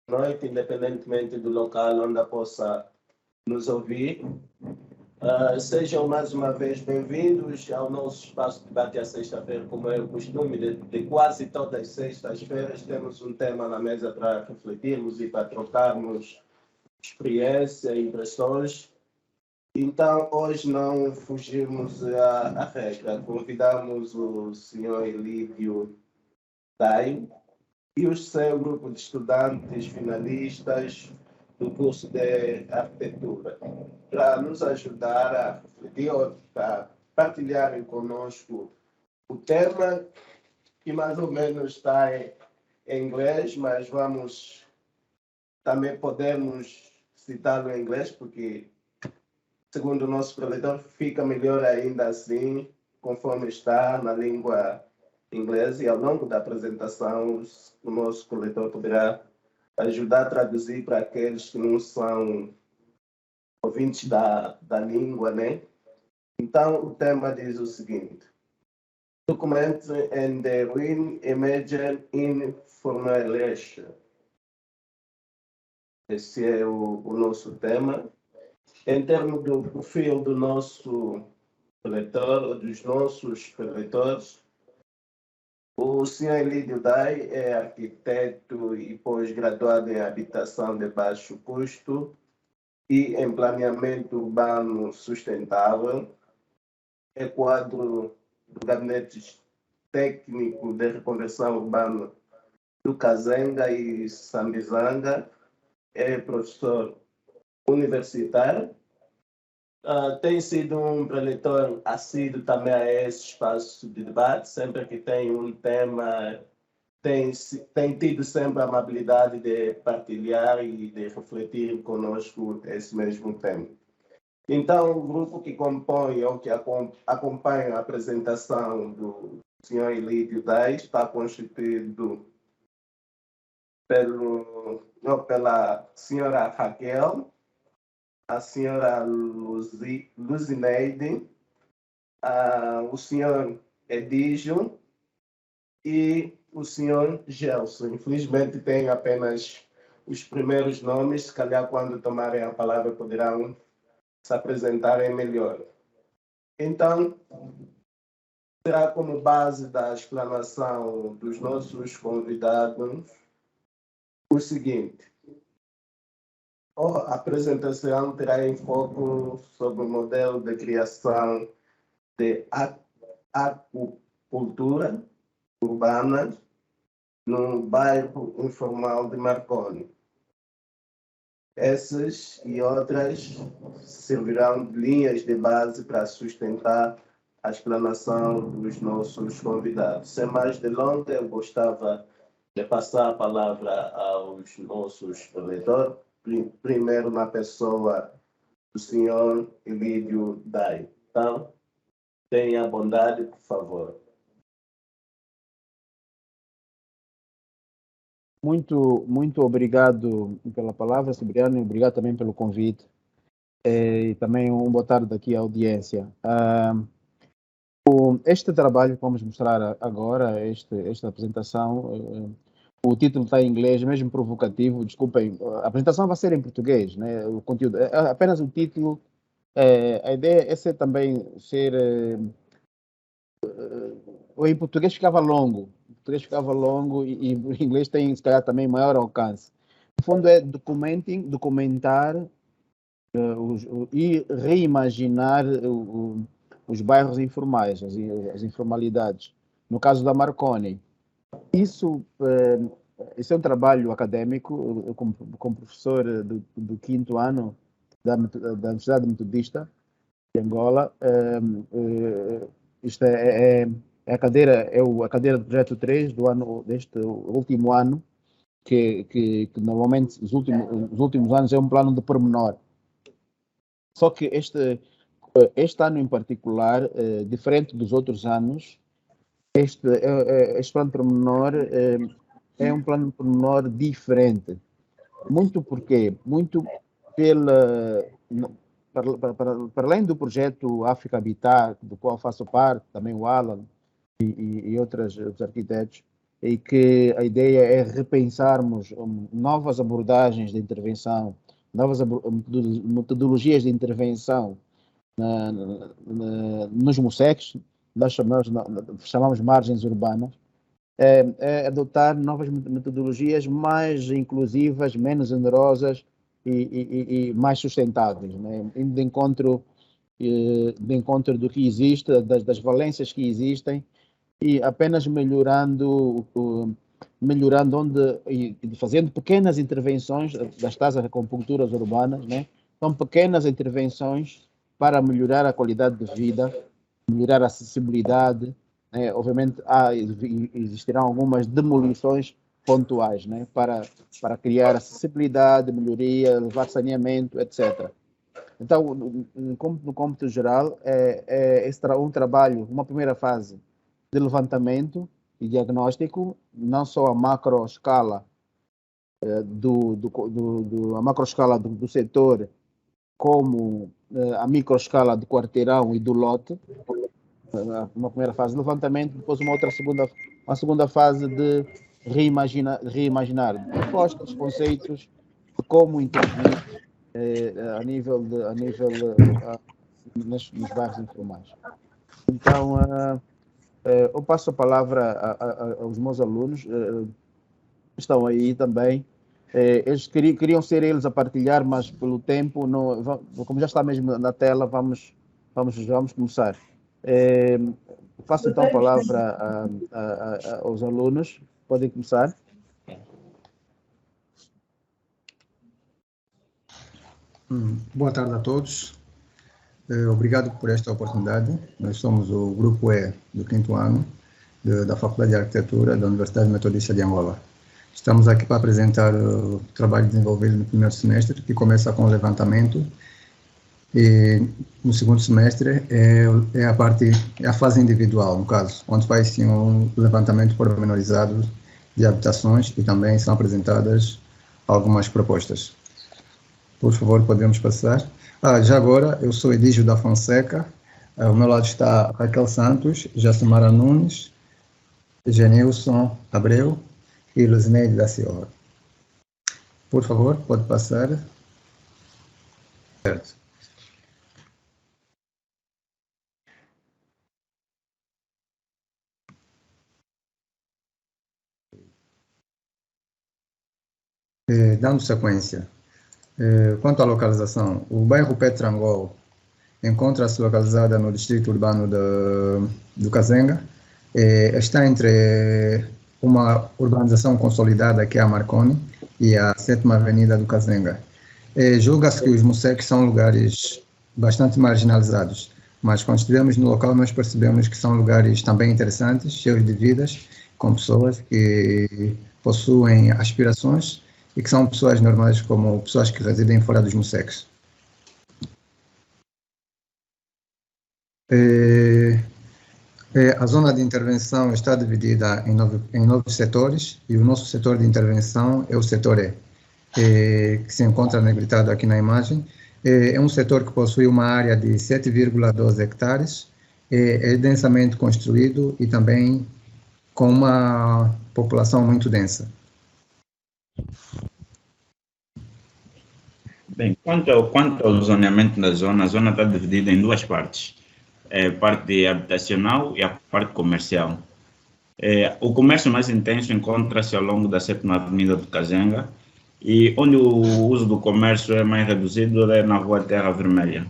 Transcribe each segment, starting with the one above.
noite, independentemente do local onde possa nos ouvir. Sejam mais uma vez bem-vindos ao nosso espaço de debate à sexta-feira, como é o costume de quase todas as sextas-feiras. Temos um tema na mesa para refletirmos e para trocarmos experiência e impressões. Então, hoje não fugimos à regra. Convidamos o senhor Elídio Dai e o seu grupo de estudantes finalistas do curso de arquitetura para nos ajudar a refletir, a partilharem conosco o tema, que mais ou menos está em inglês, mas vamos também podemos citá-lo em inglês, porque, segundo o nosso preletor, fica melhor ainda assim, conforme está na língua inglesa, e ao longo da apresentação o nosso coletor poderá ajudar a traduzir para aqueles que não são ouvintes da língua, né? Então, o tema diz o seguinte: Documents and the Ruin Emergent Information. Esse é o nosso tema. Em termos do perfil do nosso preletor, ou dos nossos preletores, o senhor Elídio Dai é arquiteto e pós-graduado em habitação de baixo custo e em planeamento urbano sustentável. É quadro do Gabinete Técnico de Reconversão Urbana do Kazenga e Sambizanga. É professor universitário. Tem sido um preletor assíduo também a esse espaço de debate. Sempre que tem um tema, tem tido sempre a amabilidade de partilhar e de refletir conosco esse mesmo tema. Então, o grupo que compõe ou que acompanha a apresentação do senhor Elídio Dai está constituído pela senhora Raquel, a senhora Luzineide, o senhor Edígio e o senhor Gelson. Infelizmente, tem apenas os primeiros nomes, se calhar quando tomarem a palavra poderão se apresentarem melhor. Então, será como base da explanação dos nossos convidados o seguinte: a apresentação terá em foco sobre o modelo de criação de aquicultura urbana no bairro informal de Marconi. Essas e outras servirão de linhas de base para sustentar a explanação dos nossos convidados. Sem mais delongas, eu gostava de passar a palavra aos nossos leitores, primeiro na pessoa do senhor Elídio Dai. Então, tenha a bondade, por favor. Muito obrigado pela palavra, Cibriano, e obrigado também pelo convite. E também boa tarde aqui à audiência. Este trabalho que vamos mostrar agora, esta apresentação, o título está em inglês, mesmo provocativo, desculpem, a apresentação vai ser em português, né? O conteúdo, apenas o título, a ideia é ou em português ficava longo, e o inglês tem, se calhar, também maior alcance. No fundo é documentar e reimaginar os bairros informais, as informalidades. No caso da Marconi, isso é um trabalho acadêmico. Eu, como professor do quinto ano da Universidade Metodista de Angola, isto a cadeira do projeto 3 deste último ano, que normalmente os últimos anos é um plano de pormenor. Só que este ano em particular, diferente dos outros anos, este plano de pormenor é um plano de pormenor diferente. Muito para além do projeto África Habitat, do qual faço parte, também o Alan e outros arquitetos, e que a ideia é repensarmos novas abordagens de intervenção, novas metodologias de intervenção nos MUSECs, nós chamamos margens urbanas, é adotar novas metodologias mais inclusivas, menos onerosas e mais sustentáveis, né? Indo de encontro do que existe, das valências que existem, e apenas melhorando fazendo pequenas intervenções das tais acupunturas urbanas, né? São pequenas intervenções para melhorar a qualidade de vida, melhorar a acessibilidade, né? Obviamente existirão algumas demolições pontuais, né? Para criar acessibilidade, melhoria, levar saneamento, etc. Então, no cômputo geral, esse será um trabalho, uma primeira fase de levantamento e diagnóstico, não só a macro escala a macro escala do setor, como a micro escala do quarteirão e do lote. Uma primeira fase de levantamento, depois uma segunda fase de reimaginar propostas, conceitos de como intervir nos bairros informais. Então, eu passo a palavra aos meus alunos, que estão aí também. Eles queriam ser eles a partilhar, mas pelo tempo, como já está mesmo na tela, vamos começar. Passo então a palavra aos alunos. Podem começar. Boa tarde a todos. Obrigado por esta oportunidade. Nós somos o Grupo E do 5º ano da Faculdade de Arquitetura da Universidade Metodista de Angola. Estamos aqui para apresentar o trabalho desenvolvido no primeiro semestre, que começa com o levantamento, e no segundo semestre é a fase individual, no caso, onde faz sim um levantamento pormenorizado de habitações e também são apresentadas algumas propostas. Por favor, podemos passar. Já agora, eu sou Edígio da Fonseca, ao meu lado está Raquel Santos, Jacimara Nunes, Genilson Abreu e Luzineide da Silva. Por favor, pode passar. Certo. Dando sequência. Quanto à localização, o bairro Petrangol encontra-se localizada no distrito urbano do Kazenga. Está entre uma urbanização consolidada, que é a Marconi, e a 7ª Avenida do Kazenga. Julga-se que os MUSECs são lugares bastante marginalizados, mas quando estivemos no local nós percebemos que são lugares também interessantes, cheios de vidas, com pessoas que possuem aspirações e que são pessoas normais, como pessoas que residem fora dos MUSECs. A zona de intervenção está dividida em 9 setores, e o nosso setor de intervenção é o setor E, que se encontra negritado aqui na imagem. É um setor que possui uma área de 7,12 hectares, é densamente construído e também com uma população muito densa. Bem, quanto ao zoneamento da zona, a zona está dividida em 2 partes. A parte habitacional e a parte comercial. O comércio mais intenso encontra-se ao longo da 7ª Avenida do Kazenga, e onde o uso do comércio é mais reduzido é na Rua Terra Vermelha.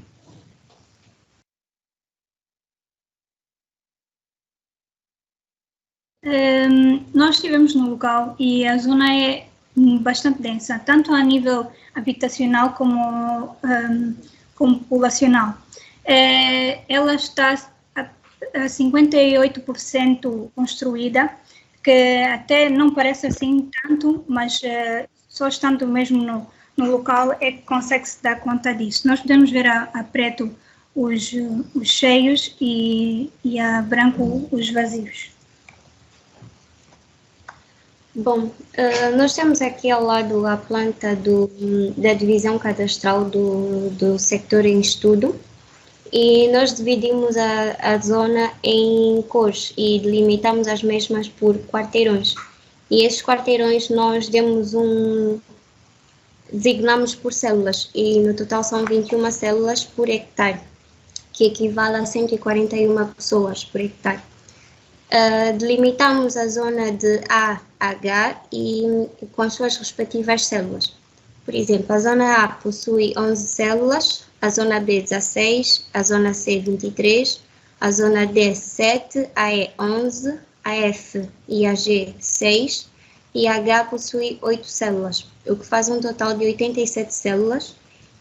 Nós estivemos no local e a zona é bastante densa, tanto a nível habitacional como populacional. Ela está a 58% construída, que até não parece assim tanto, mas só estando mesmo no local é que consegue-se dar conta disso. Nós podemos ver a preto os cheios e a branco os vazios. Bom, nós temos aqui ao lado a planta da divisão cadastral do sector em estudo, E nós dividimos a zona em cores e delimitamos as mesmas por quarteirões. E esses quarteirões nós designamos por células, e no total são 21 células por hectare, que equivale a 141 pessoas por hectare. Delimitamos a zona de A a H e com as suas respectivas células. Por exemplo, a zona A possui 11 células, a zona B 16, a zona C 23, a zona D 7, a E 11, a F e a G 6 e a H possui 8 células, o que faz um total de 87 células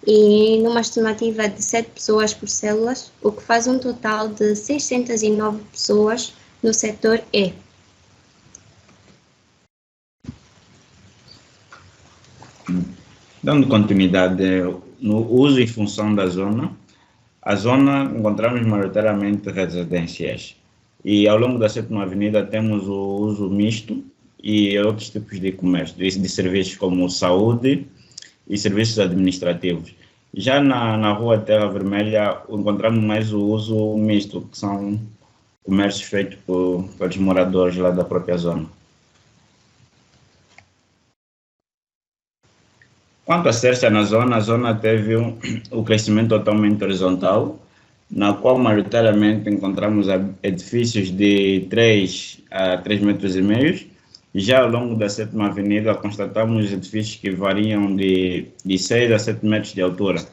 e numa estimativa de 7 pessoas por células, o que faz um total de 609 pessoas no setor E. Dando continuidade no uso e função da zona, a zona encontramos maioritariamente residenciais e ao longo da 7ª Avenida temos o uso misto e outros tipos de comércio, de serviços como saúde e serviços administrativos. Já na Rua Terra Vermelha encontramos mais o uso misto, que são comércios feitos pelos moradores lá da própria zona. Quanto à Sércia na zona, a zona teve o crescimento totalmente horizontal, na qual maioritariamente encontramos edifícios de 3 a 3,5 metros. Já ao longo da 7ª Avenida constatamos edifícios que variam de 6 a 7 metros de altura.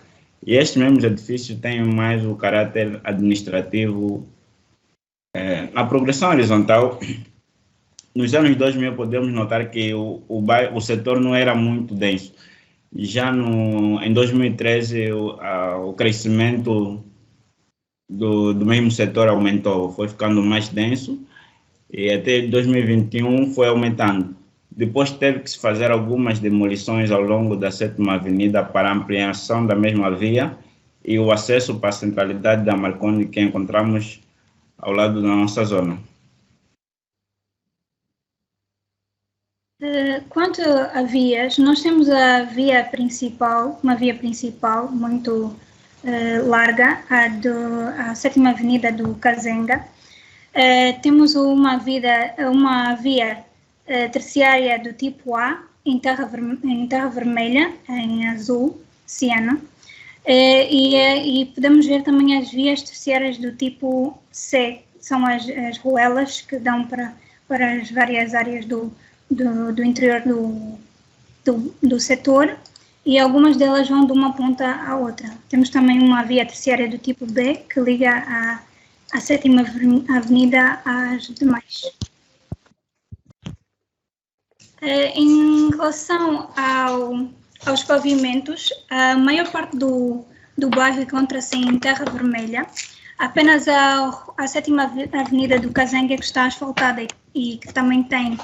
E estes mesmos edifícios têm mais o caráter administrativo. Na progressão horizontal, nos anos 2000 podemos notar que o setor não era muito denso. Já em 2013 o crescimento do mesmo setor aumentou, foi ficando mais denso e até 2021 foi aumentando. Depois teve que se fazer algumas demolições ao longo da 7ª Avenida para a ampliação da mesma via e o acesso para a centralidade da Marconi que encontramos ao lado da nossa zona. Quanto a vias, nós temos uma via principal muito larga, a 7ª Avenida do Kazenga. Temos uma via terciária do tipo A, em terra vermelha, em azul, ciano. E podemos ver também as vias terciárias do tipo C, são as ruelas que dão para as várias áreas do interior do setor, e algumas delas vão de uma ponta à outra. Temos também uma via terciária do tipo B, que liga a 7ª Avenida às demais. Em relação aos pavimentos, a maior parte do bairro encontra-se em terra vermelha. Apenas a 7ª Avenida do Kazenga que está asfaltada e que também tem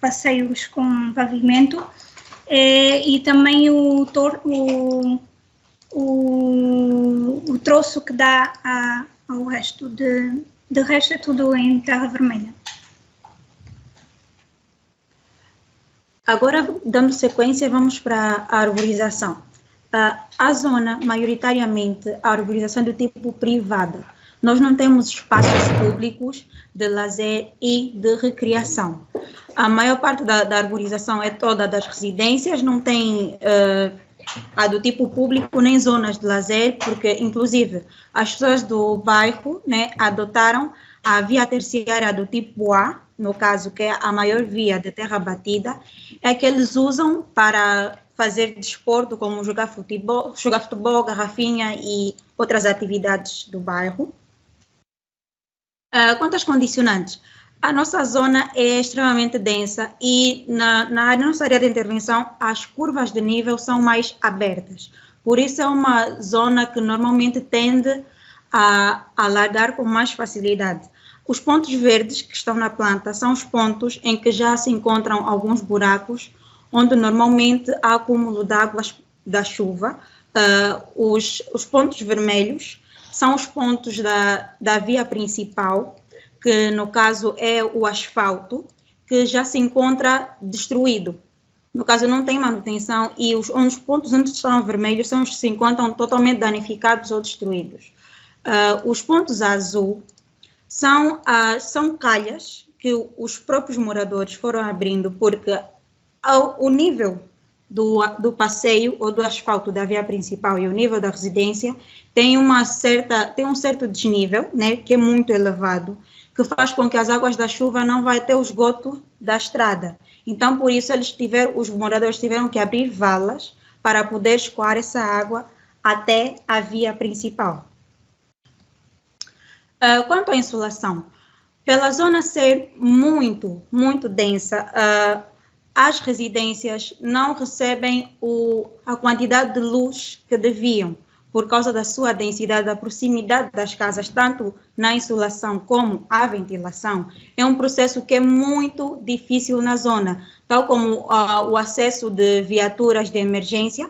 passeios com pavimento, e também o troço que dá ao resto. De resto é tudo em terra vermelha. Agora, dando sequência, vamos para a arborização. A zona, maioritariamente, a arborização é do tipo privada. Nós não temos espaços públicos de lazer e de recreação. A maior parte da arborização é toda das residências, não tem a do tipo público nem zonas de lazer, porque, inclusive, as pessoas do bairro, né, adotaram a via terciária do tipo A, no caso, que é a maior via de terra batida, é que eles usam para fazer desporto, como jogar futebol, garrafinha e outras atividades do bairro. Quanto às condicionantes, a nossa zona é extremamente densa e na nossa área de intervenção as curvas de nível são mais abertas. Por isso é uma zona que normalmente tende a alargar com mais facilidade. Os pontos verdes que estão na planta são os pontos em que já se encontram alguns buracos, onde normalmente há acúmulo de águas da chuva. Os pontos vermelhos são os pontos da via principal, que no caso é o asfalto, que já se encontra destruído. no caso não tem manutenção, e os pontos onde estão vermelhos são os que se encontram totalmente danificados ou destruídos. Os pontos azul são calhas que os próprios moradores foram abrindo, porque o nível do passeio ou do asfalto da via principal e o nível da residência tem um certo desnível, né, que é muito elevado, que faz com que as águas da chuva não vá até o esgoto da estrada. Então, por isso, os moradores tiveram que abrir valas para poder escoar essa água até a via principal. Quanto à insolação, pela zona ser muito, muito densa, as residências não recebem a quantidade de luz que deviam, por causa da sua densidade, da proximidade das casas, tanto na insolação como a ventilação. É um processo que é muito difícil na zona, tal como o acesso de viaturas de emergência,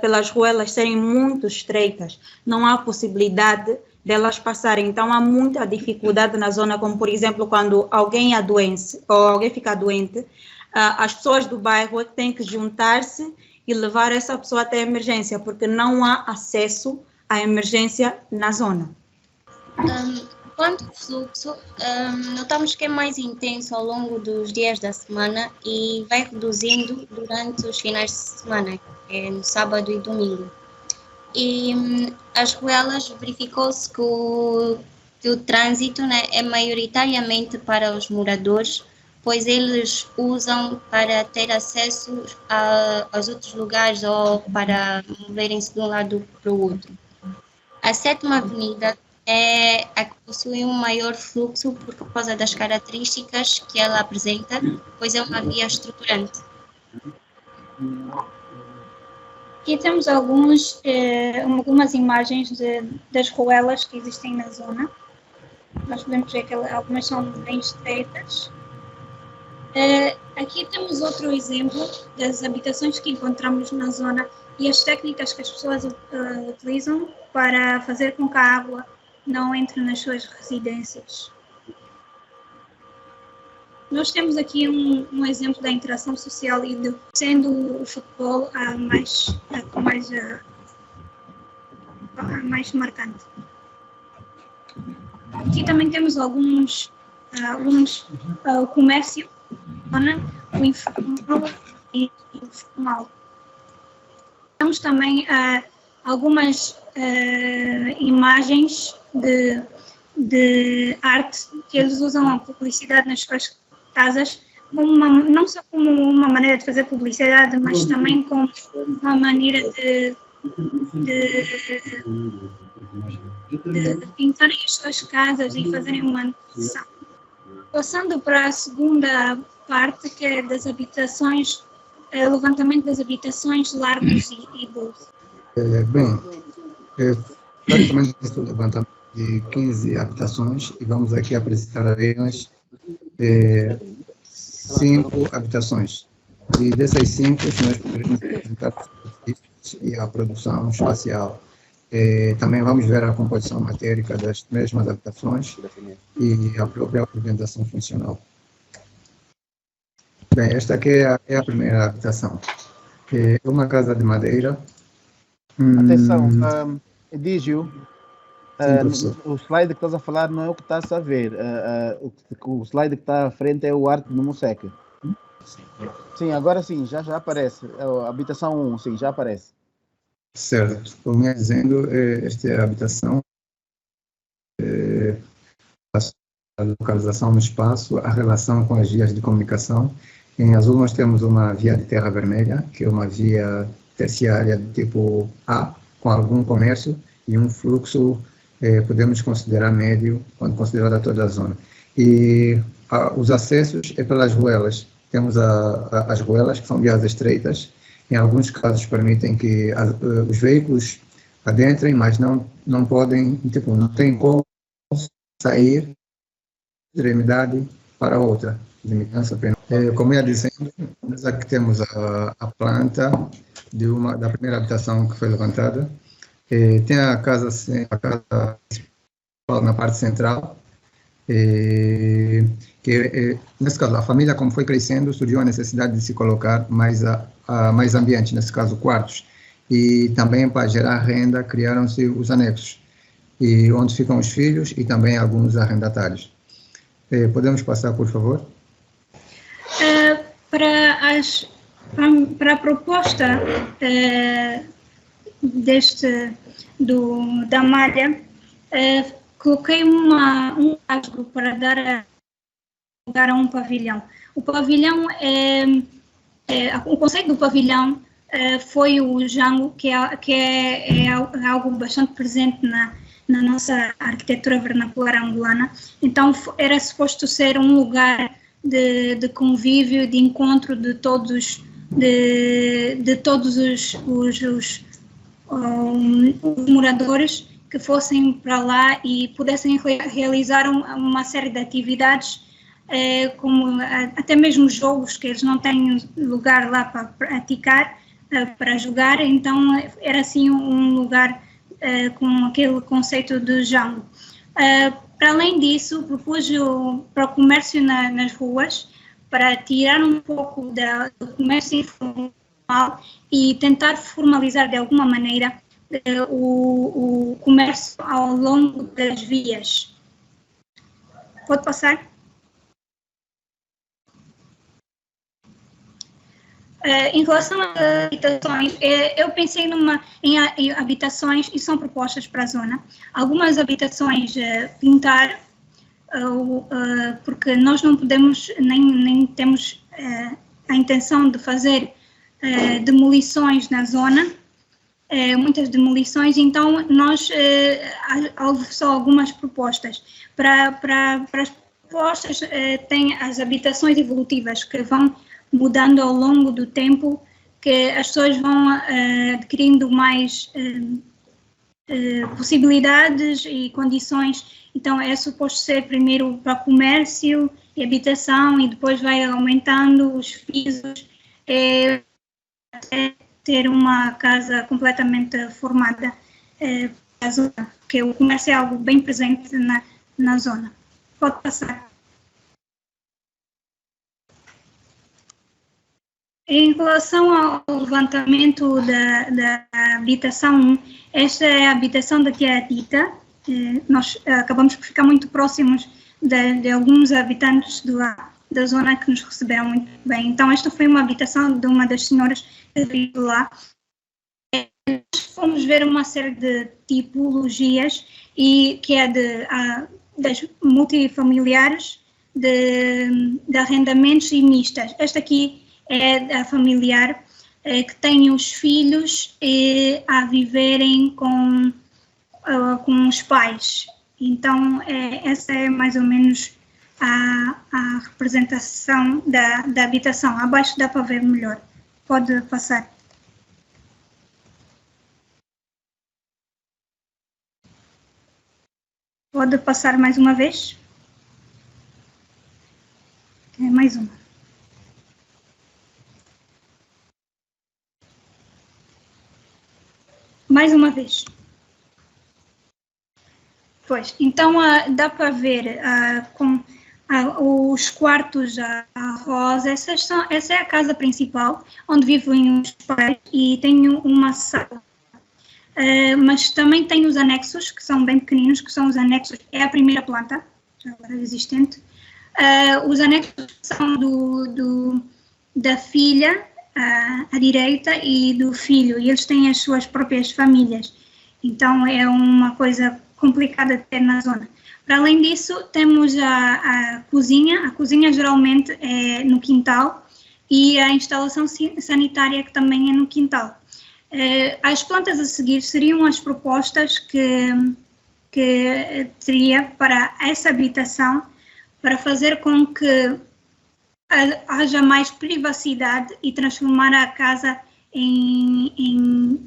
pelas ruelas serem muito estreitas, não há possibilidade delas passarem. Então, há muita dificuldade na zona, como, por exemplo, quando alguém adoece ou alguém fica doente, as pessoas do bairro têm que juntar-se e levar essa pessoa até a emergência, porque não há acesso à emergência na zona. Quanto ao fluxo, notamos que é mais intenso ao longo dos dias da semana e vai reduzindo durante os finais de semana, no sábado e domingo. E as ruelas, verificou-se que o trânsito, né, é maioritariamente para os moradores, pois eles usam para ter acesso aos outros lugares ou para moverem-se de um lado para o outro. A 7ª Avenida é a que possui um maior fluxo por causa das características que ela apresenta, pois é uma via estruturante. Aqui temos algumas imagens das ruelas que existem na zona. Nós podemos ver que algumas são bem estreitas. Aqui temos outro exemplo das habitações que encontramos na zona e as técnicas que as pessoas utilizam para fazer com que a água não entre nas suas residências. Nós temos aqui um exemplo da interação social e sendo o futebol a mais marcante. Aqui também temos alguns o comércio, o informal e o formal. Temos também algumas imagens de arte que eles usam a publicidade nas suas casas, não só como uma maneira de fazer publicidade, mas também como uma maneira de pintarem as suas casas e fazerem uma decoração. Passando para a segunda parte, que é das habitações, levantamento das habitações, largos e bolsas. Praticamente o levantamento de 15 habitações e vamos aqui apresentar apenas 5 habitações. E dessas 5, nós poderemos apresentar e a produção espacial. Também vamos ver a composição matérica das mesmas habitações e a própria organização funcional. Bem, esta aqui é a primeira habitação. É uma casa de madeira. Atenção, Edígio, o slide que estás a falar não é o que estás a ver. O slide que está à frente é o arte do Museca. Sim, agora sim, já aparece. A habitação 1, sim, já aparece. Certo. Como ia dizendo, esta é a habitação. A localização no espaço, a relação com as vias de comunicação. Em azul nós temos uma via de terra vermelha, que é uma via terciária do tipo A, com algum comércio e um fluxo, podemos considerar médio, quando considerada toda a zona. E os acessos é pelas ruelas. Temos as ruelas, que são vias estreitas. Em alguns casos permitem que os veículos adentrem, mas não podem, não tem como sair de extremidade para outra. Como eu ia dizendo, nós aqui temos a planta da primeira habitação que foi levantada. Tem a casa na parte central, Nesse caso, a família, como foi crescendo, surgiu a necessidade de se colocar mais ambiente, nesse caso, quartos. E também, para gerar renda, criaram-se os anexos, onde ficam os filhos e também alguns arrendatários. Podemos passar, por favor? Para a proposta da malha, coloquei um rasgo para dar lugar a um pavilhão. O pavilhão, o conceito do pavilhão foi o jango, que é algo bastante presente na nossa arquitetura vernacular angolana. Então, era suposto ser um lugar de convívio, de encontro de todos os moradores que fossem para lá e pudessem realizar uma série de atividades, como até mesmo jogos que eles não têm lugar lá para praticar, para jogar. Então era assim um lugar com aquele conceito de jango. Para além disso, propus para o comércio nas ruas, para tirar um pouco do comércio informal e tentar formalizar de alguma maneira o comércio ao longo das vias. Pode passar? Em relação às habitações, eu pensei em habitações, e são propostas para a zona. Algumas habitações pintar, porque nós não podemos, nem temos a intenção de fazer demolições na zona, muitas demolições, então nós houve só algumas propostas. Para as propostas, tem as habitações evolutivas que vão mudando ao longo do tempo, que as pessoas vão adquirindo mais possibilidades e condições. Então é suposto ser primeiro para comércio e habitação e depois vai aumentando os pisos até ter uma casa completamente formada para a zona, porque o comércio é algo bem presente na zona. Pode passar. Em relação ao levantamento da habitação 1, esta é a habitação da Tia Tita. Nós acabamos por ficar muito próximos de alguns habitantes da zona que nos receberam muito bem. Então, esta foi uma habitação de uma das senhoras que veio lá. Fomos ver uma série de tipologias, que é das multifamiliares, de arrendamentos e mistas. Esta aqui é a familiar, que tem os filhos a viverem com os pais. Então, essa é mais ou menos a representação da habitação. Abaixo dá para ver melhor. Pode passar. Pode passar mais uma vez. Mais uma. Mais uma vez. Pois, então dá para ver com os quartos a rosa. Essa é a casa principal, onde vivem os pais, e tem uma sala. Mas também tem os anexos, que são bem pequeninos, que são os anexos, é a primeira planta, já agora existente. Os anexos são da filha, à direita, e do filho, e eles têm as suas próprias famílias. Então é uma coisa complicada de ter na zona. Para além disso, temos a cozinha. A cozinha geralmente é no quintal, e a instalação sanitária, que também é no quintal. As plantas a seguir seriam as propostas que teria para essa habitação, para fazer com que haja mais privacidade e transformar a casa em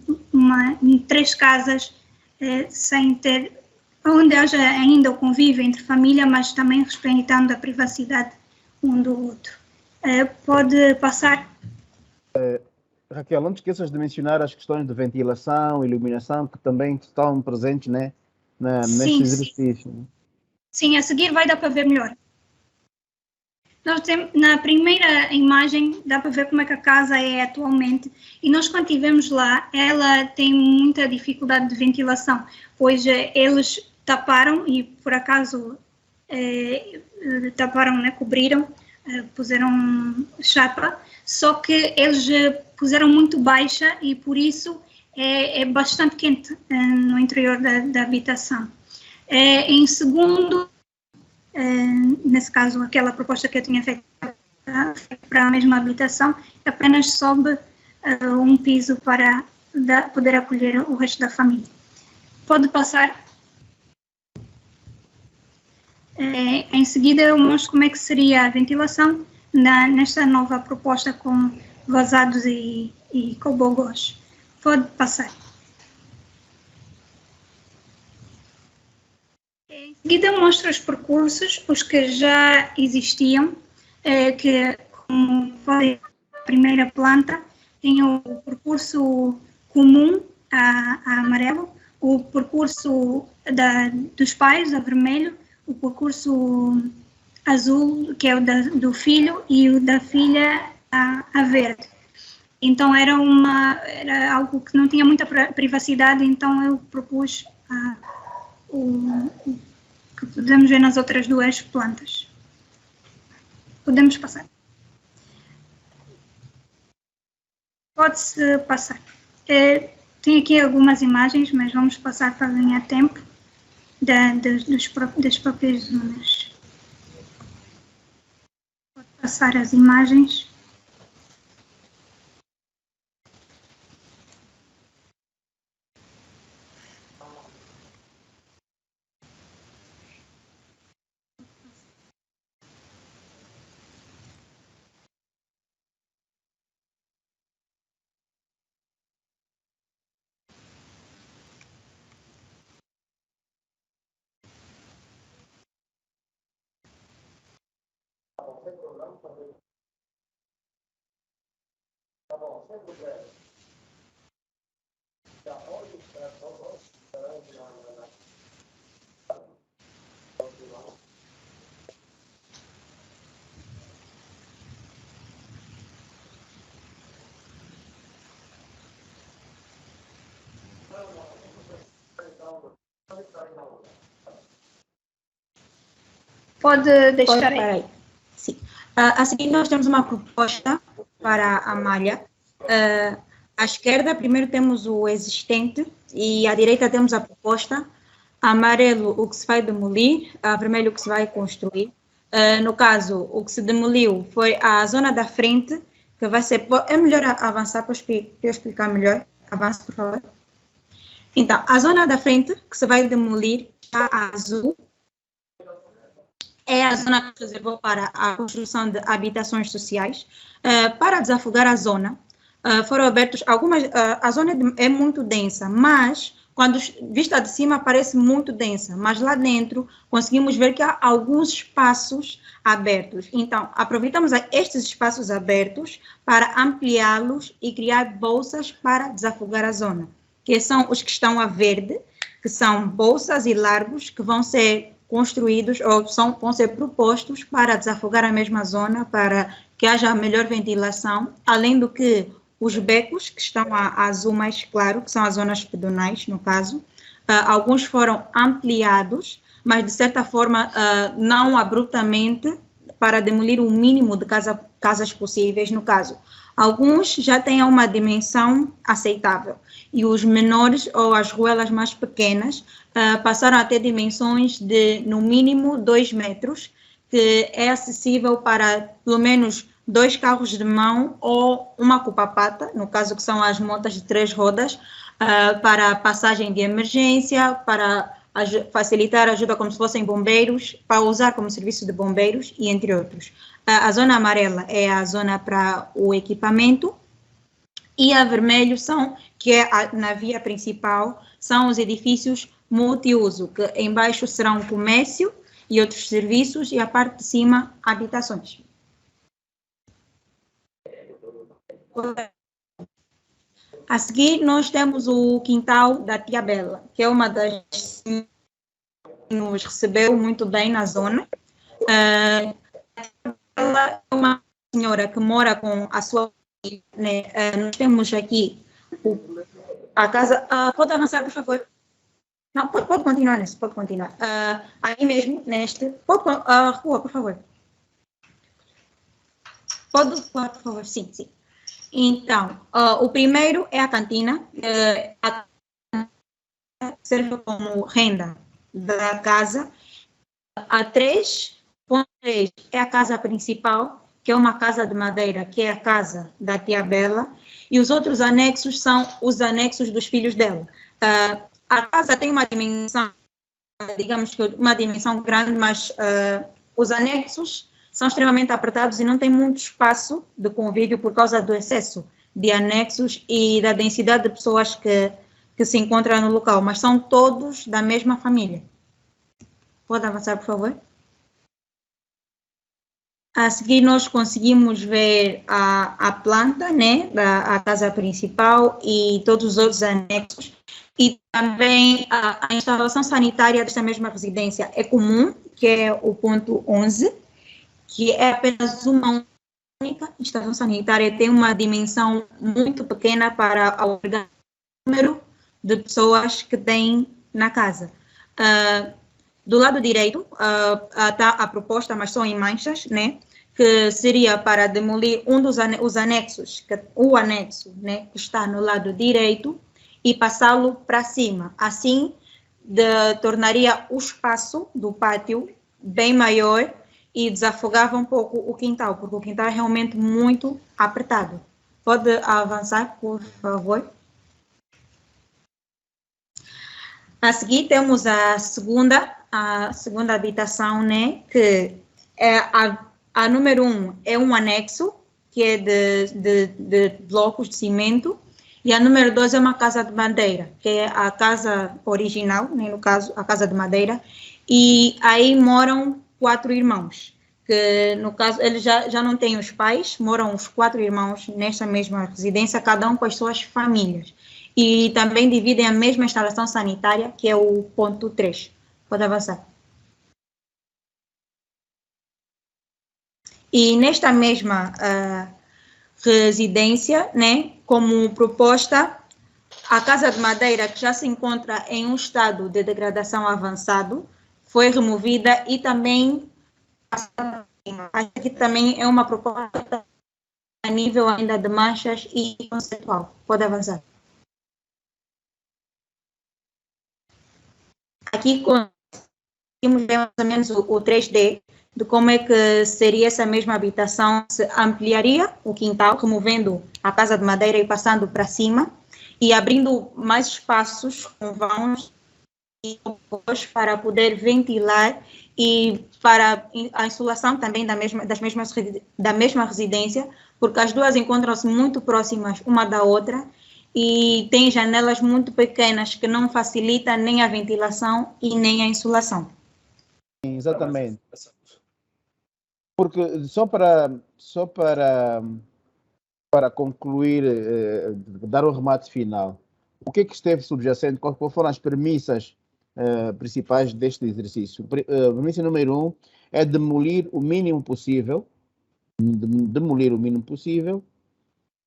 3 casas, sem ter, onde haja ainda o convívio entre família, mas também respeitando a privacidade um do outro. Pode passar. Raquel, não te esqueças de mencionar as questões de ventilação, iluminação, que também estão presentes, né, neste exercício. Sim, a seguir vai dar para ver melhor. Nós temos, na primeira imagem dá para ver como é que a casa é atualmente, e nós quando estivemos lá, ela tem muita dificuldade de ventilação, pois eles taparam e por acaso taparam, né, cobriram, puseram chapa, só que eles puseram muito baixa e por isso é bastante quente no interior da habitação. Em segundo, nesse caso, aquela proposta que eu tinha feito para a mesma habitação, apenas sobe um piso para poder acolher o resto da família. Pode passar. Em seguida, eu mostro como é que seria a ventilação nesta nova proposta com vazados e cobogós. Pode passar. Em seguida, eu mostro os percursos, os que já existiam, que, como podem ver, a primeira planta tem o percurso comum a amarelo, o percurso dos pais a vermelho, o percurso azul, que é o do filho, e o da filha a verde. Então era algo que não tinha muita privacidade, então eu propus o que podemos ver nas outras duas plantas. Podemos passar. Pode-se passar. Tem aqui algumas imagens, mas vamos passar para ganhar tempo das próprias zonas. Pode passar as imagens. Pode deixar aí. Sim. A seguir, nós temos uma proposta para a malha. À esquerda, primeiro temos o existente e à direita temos a proposta. Amarelo, o que se vai demolir, a vermelho, o que se vai construir. No caso, o que se demoliu foi a zona da frente, que vai ser... É melhor avançar para eu explicar melhor. Avance, por favor. Então, a zona da frente, que se vai demolir, a azul, é a zona que se reservou para a construção de habitações sociais. Para desafogar a zona, foram abertos algumas... a zona é muito densa, mas quando vista de cima parece muito densa, mas lá dentro conseguimos ver que há alguns espaços abertos. Então, aproveitamos estes espaços abertos para ampliá-los e criar bolsas para desafogar a zona, que são os que estão a verde, que são bolsas e largos que vão ser construídos ou vão ser propostos para desafogar a mesma zona, para que haja melhor ventilação, além do que os becos, que estão a azul mais claro, que são as zonas pedonais, no caso, alguns foram ampliados, mas de certa forma não abruptamente, para demolir o mínimo de casas possíveis, no caso. Alguns já têm uma dimensão aceitável e os menores ou as ruelas mais pequenas passaram a ter dimensões de, no mínimo, 2 metros, que é acessível para, pelo menos, 2 carros de mão ou uma cupa-pata, no caso que são as motas de 3 rodas, para passagem de emergência, para facilitar a ajuda como se fossem bombeiros, para usar como serviço de bombeiros e entre outros. A zona amarela é a zona para o equipamento e a vermelho que é na via principal, são os edifícios multiuso, que embaixo serão comércio e outros serviços e a parte de cima, habitações. A seguir, nós temos o quintal da Tia Bela, que é uma das nos recebeu muito bem na zona. Ela é uma senhora que mora com a sua filha, né? Nós temos aqui a casa. Pode avançar, por favor? Não, pode continuar nesse, pode continuar. Aí mesmo, neste. Rua, por favor. Pode, por favor, sim, sim. Então, o primeiro é a cantina. A serve como renda da casa. A 3.3 é a casa principal, que é uma casa de madeira, que é a casa da tia Bela, e os outros anexos são os anexos dos filhos dela. A casa tem uma dimensão, digamos que uma dimensão grande, mas os anexos são extremamente apertados e não tem muito espaço de convívio por causa do excesso de anexos e da densidade de pessoas que se encontram no local, mas são todos da mesma família. Pode avançar, por favor? A seguir, nós conseguimos ver a planta, né, da casa principal e todos os outros anexos. E também a instalação sanitária desta mesma residência é comum, que é o ponto 11, que é apenas uma única instalação sanitária, tem uma dimensão muito pequena para albergar o número de pessoas que tem na casa. Do lado direito está a proposta, mas só em manchas, né, que seria para demolir um dos anexos, o anexo, né, que está no lado direito, e passá-lo para cima. Assim, tornaria o espaço do pátio bem maior e desafogava um pouco o quintal, porque o quintal é realmente muito apertado. Pode avançar, por favor? A seguir temos a segunda habitação, né, que é a número 1 é um anexo, que é de blocos de cimento, e a número 2 é uma casa de madeira, que é a casa original, né, no caso, a casa de madeira, e aí moram 4 irmãos, que no caso eles já não têm os pais, moram os 4 irmãos nesta mesma residência, cada um com as suas famílias. E também dividem a mesma instalação sanitária, que é o ponto 3. Pode avançar. E nesta mesma residência, né, como proposta, a casa de madeira, que já se encontra em um estado de degradação avançado, foi removida e também aqui também é uma proposta a nível ainda de manchas e conceitual. Pode avançar. Aqui conseguimos ver mais ou menos o 3D de como é que seria essa mesma habitação, se ampliaria o quintal, removendo a casa de madeira e passando para cima, e abrindo mais espaços com vãos e para poder ventilar e para a insolação também da mesma residência, porque as duas encontram-se muito próximas uma da outra, e tem janelas muito pequenas que não facilitam nem a ventilação e nem a insolação. Exatamente. Porque só para concluir, dar o remate final, o que esteve subjacente, quais foram as premissas principais deste exercício? A premissa número 1 é demolir o mínimo possível,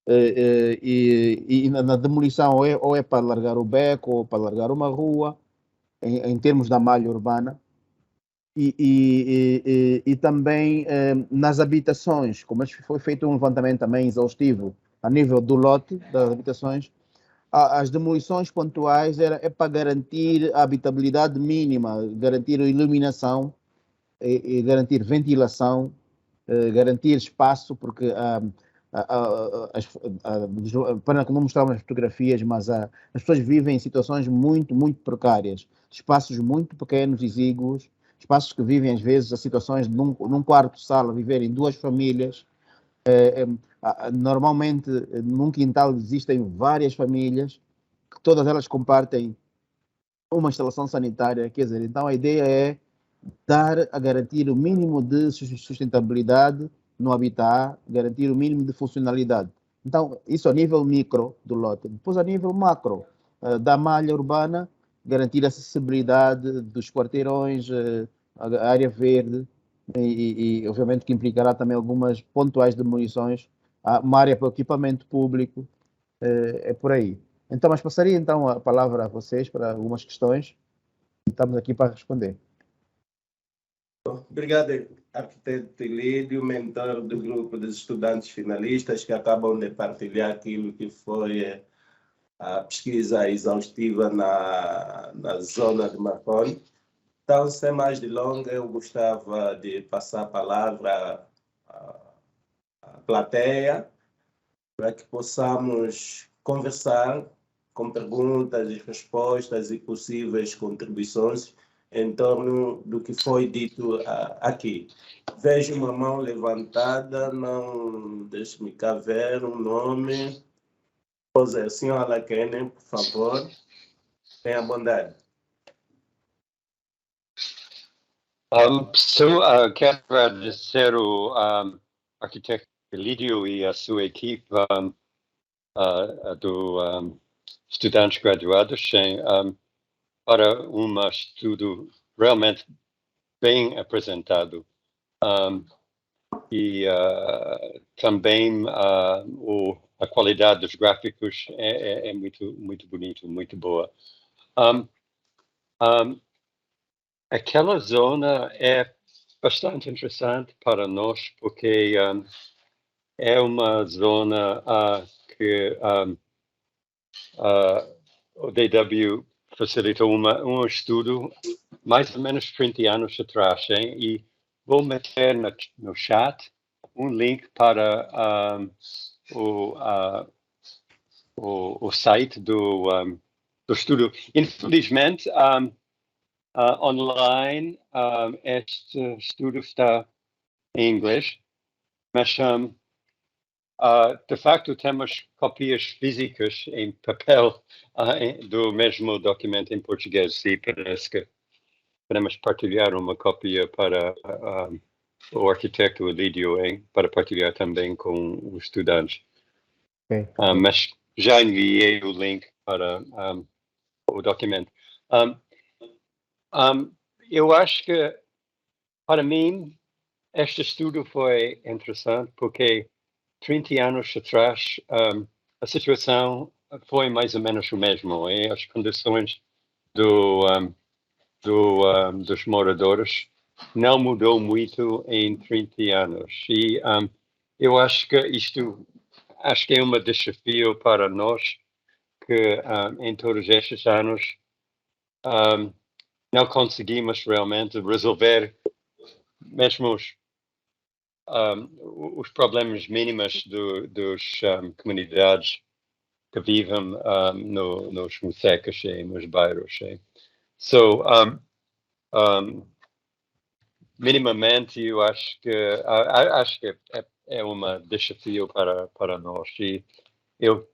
e na demolição ou é para largar o beco ou para largar uma rua, em termos da malha urbana, e também nas habitações, como foi feito um levantamento também exaustivo a nível do lote das habitações, as demolições pontuais é para garantir a habitabilidade mínima, garantir a iluminação, e garantir ventilação, garantir espaço, porque para não mostrar umas fotografias, mas as pessoas vivem em situações muito, muito precárias, espaços muito pequenos, exíguos, espaços que vivem às vezes as situações de num quarto-sala, viverem 2 famílias. Normalmente num quintal existem várias famílias, que todas elas compartem uma instalação sanitária, quer dizer, então a ideia é garantir o mínimo de sustentabilidade no habitat, garantir o mínimo de funcionalidade. Então, isso a nível micro do lote. Depois, a nível macro da malha urbana, garantir a acessibilidade dos quarteirões, a área verde, e obviamente que implicará também algumas pontuais demolições, uma área para o equipamento público, é por aí. Então, mas passaria então a palavra a vocês para algumas questões, e estamos aqui para responder. Obrigado, arquiteto Lídio, mentor do grupo dos estudantes finalistas que acabam de partilhar aquilo que foi a pesquisa exaustiva na zona de Marconi. Então, sem mais delongas, eu gostava de passar a palavra à plateia para que possamos conversar com perguntas e respostas e possíveis contribuições em torno do que foi dito aqui. Vejo uma mão levantada, não deixe-me cá ver um nome. Pois é, senhora Lakene, por favor, tenha bondade. Quero agradecer o arquiteto Lídio e a sua equipe do estudantes graduados para um estudo realmente bem apresentado. E também a qualidade dos gráficos é muito bonito, muito boa. Aquela zona é bastante interessante para nós, porque é uma zona que o DW facilitou um estudo mais ou menos 30 anos atrás, hein? E vou meter no chat um link para o site do estudo. Infelizmente, online, este estudo está em inglês, mas de facto temos cópias físicas em papel do mesmo documento em português, e parece que podemos partilhar uma cópia para o arquiteto Lídio, para partilhar também com os estudantes. Okay. Mas já enviei o link para o documento. Eu acho que, para mim, este estudo foi interessante porque 30 anos atrás a situação foi mais ou menos o mesmo. As condições dos moradores não mudou muito em 30 anos. E eu acho que é um desafio para nós que em todos estes anos não conseguimos realmente resolver mesmo os problemas mínimos dos comunidades que vivem nos municípios e nos bairros. So, minimamente, eu acho que é um desafio para nós. E eu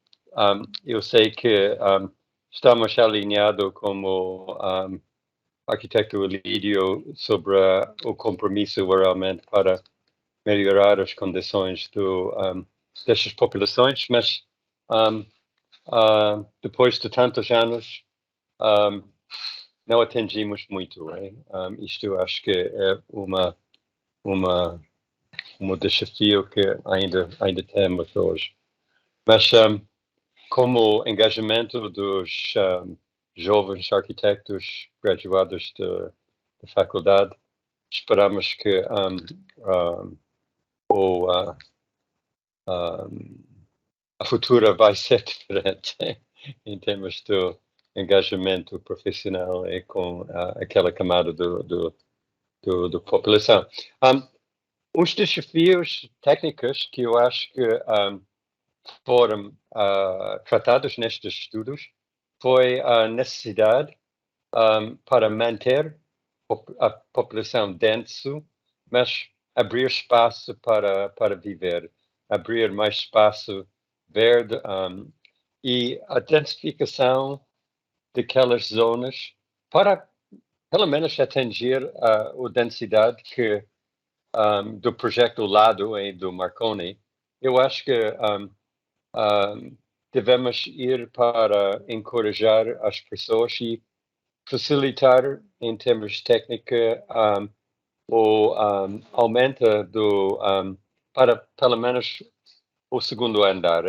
sei que estamos alinhados como arquiteto Lídio sobre o compromisso realmente para melhorar as condições dessas populações, mas depois de tantos anos não atingimos muito. Isto acho que é um desafio que ainda temos hoje. Mas como engajamento dos jovens arquitetos graduados da faculdade, esperamos que a futura vai ser diferente em termos do engajamento profissional e com aquela camada da população. Os desafios técnicos que eu acho que foram tratados nestes estudos foi a necessidade para manter a população densa, mas abrir espaço para viver, abrir mais espaço verde e a densificação daquelas zonas para, pelo menos, atingir a densidade que do projeto Lado e do Marconi. Eu acho que devemos ir para encorajar as pessoas e facilitar, em termos técnicos, o aumento para pelo menos o segundo andar,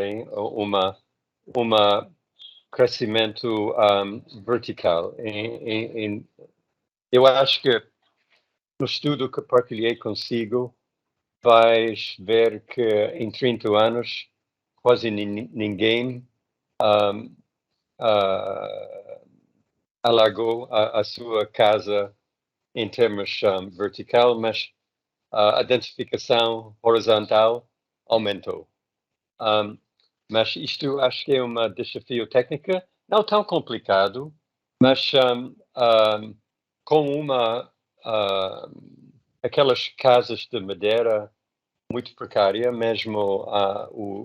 crescimento vertical. Eu acho que no estudo que partilhei consigo, vais ver que em 30 anos quase ninguém alargou a sua casa em termos vertical, mas a densificação horizontal aumentou. Mas isto acho que é um desafio técnico, não tão complicado, mas com aquelas casas de madeira muito precária, mesmo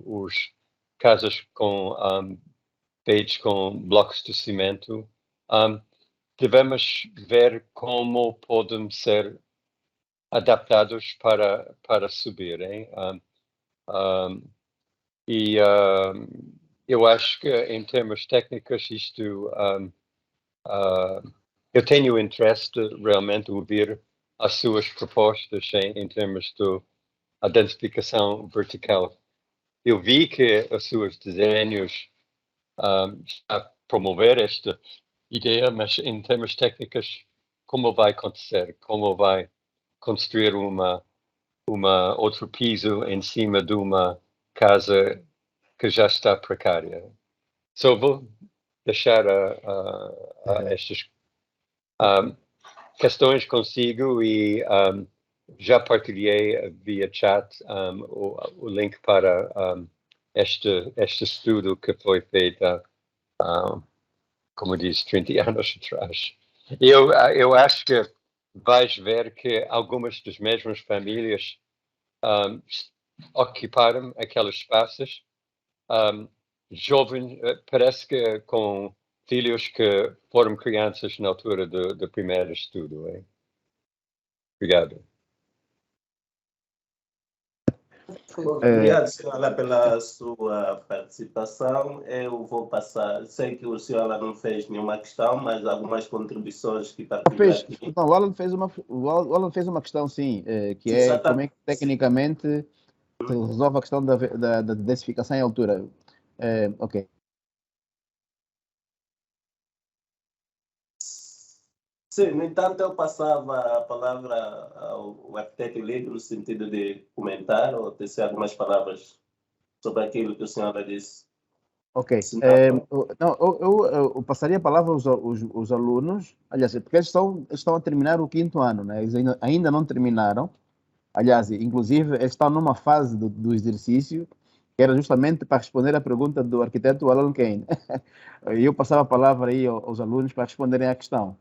os casas feitos com blocos de cimento, devemos ver como podem ser adaptados para subir. Eu acho que em termos técnicos isto eu tenho interesse de realmente ouvir as suas propostas em termos de identificação vertical. Eu vi que os seus desenhos a promover esta ideia, mas em termos técnicos, como vai acontecer? Como vai construir outro piso em cima de uma casa que já está precária? Só vou deixar estas questões consigo e já partilhei via chat o link para este estudo que foi feito, como diz, 30 anos atrás. Eu acho que vais ver que algumas das mesmas famílias ocuparam aqueles espaços. Jovens, parece que com filhos que foram crianças na altura do primeiro estudo. Obrigado. Obrigado, senhora, pela sua participação. Eu vou passar. Sei que o senhor não fez nenhuma questão, mas algumas contribuições que partilhou aqui. Não, o Alan fez uma questão, sim, que é como é que tecnicamente se resolve a questão da densificação em altura. Ok. Sim, no entanto, eu passava a palavra ao arquiteto Elidio no sentido de comentar ou tecer algumas palavras sobre aquilo que o senhor disse. Ok. Eu passaria a palavra aos alunos, aliás, porque eles estão a terminar o 5º ano, né? Eles ainda não terminaram. Aliás, inclusive, eles estão numa fase do exercício que era justamente para responder à pergunta do arquiteto Alan Kane. E eu passava a palavra aí aos alunos para responderem à questão.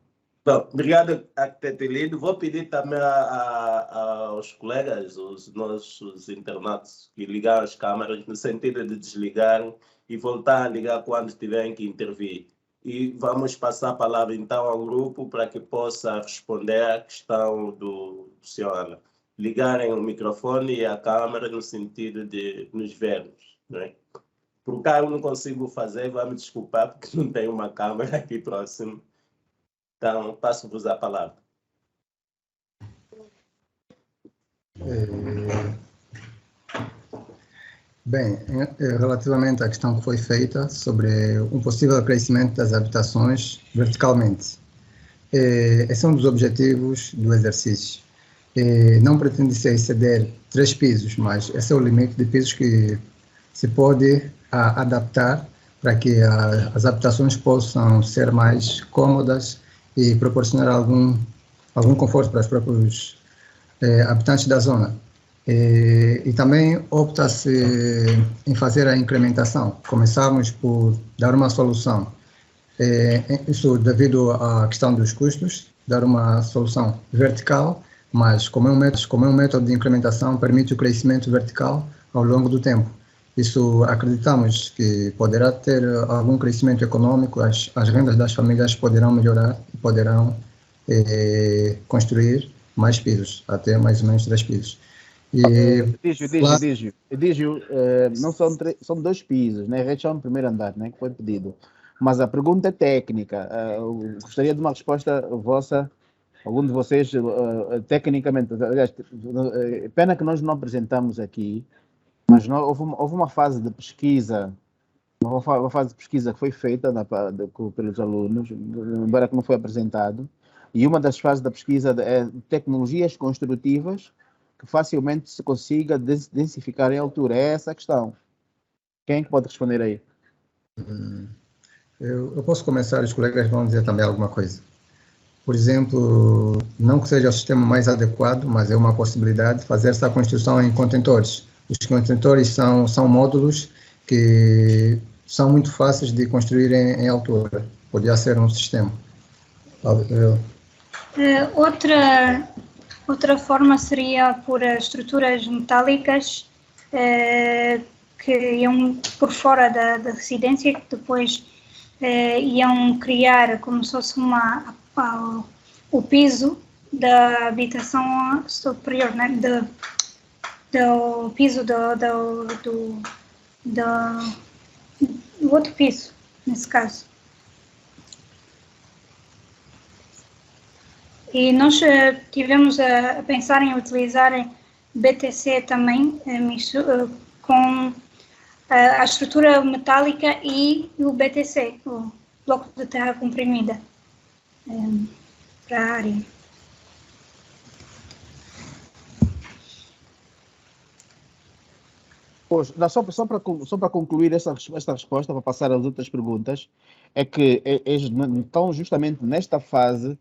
Bom, obrigado, arquiteto Elidio. Vou pedir também aos colegas, os nossos internautas, que ligaram as câmeras no sentido de desligar e voltar a ligar quando tiverem que intervir. E vamos passar a palavra então ao grupo para que possa responder à questão do senhor Alan. Ligarem o microfone e a câmera no sentido de nos vermos, né? Por cá eu não consigo fazer, vai me desculpar porque não tenho uma câmera aqui próximo. Então, passo-vos a palavra. Bem, relativamente à questão que foi feita sobre um possível crescimento das habitações verticalmente, esse é um dos objetivos do exercício. Não pretende se exceder 3 pisos, mas esse é o limite de pisos que se pode adaptar para que as habitações possam ser mais cômodas e proporcionar algum conforto para os próprios habitantes da zona. E também opta-se em fazer a incrementação. Começamos por dar uma solução, isso devido à questão dos custos, dar uma solução vertical, mas como é um método de incrementação, permite o crescimento vertical ao longo do tempo. Isso acreditamos que poderá ter algum crescimento econômico, as rendas das famílias poderão melhorar e poderão construir mais pisos, até mais ou menos 3 pisos. Edígio, não são 2 pisos, né? Este é o primeiro andar, né, que foi pedido. Mas a pergunta é técnica. Eu gostaria de uma resposta vossa, algum de vocês, tecnicamente. Aliás, pena que nós não apresentamos aqui, mas houve uma fase de pesquisa, uma fase de pesquisa que foi feita pelos alunos, embora que não foi apresentado, e uma das fases da pesquisa é tecnologias construtivas que facilmente se consiga densificar em altura. É essa a questão. Quem pode responder aí? Eu posso começar, os colegas vão dizer também alguma coisa. Por exemplo, não que seja o sistema mais adequado, mas é uma possibilidade fazer essa construção em contentores. Os contentores são módulos que são muito fáceis de construir em altura. Podia ser um sistema. Outra forma seria por estruturas metálicas que iam por fora da residência, que depois iam criar como se fosse o piso da habitação superior, né? Do piso do outro piso, nesse caso. E nós tivemos a pensar em utilizar BTC também, com a estrutura metálica e o BTC, o bloco de terra comprimida, para a área. Pois, só para concluir esta resposta, para passar às outras perguntas, é que estão justamente nesta fase.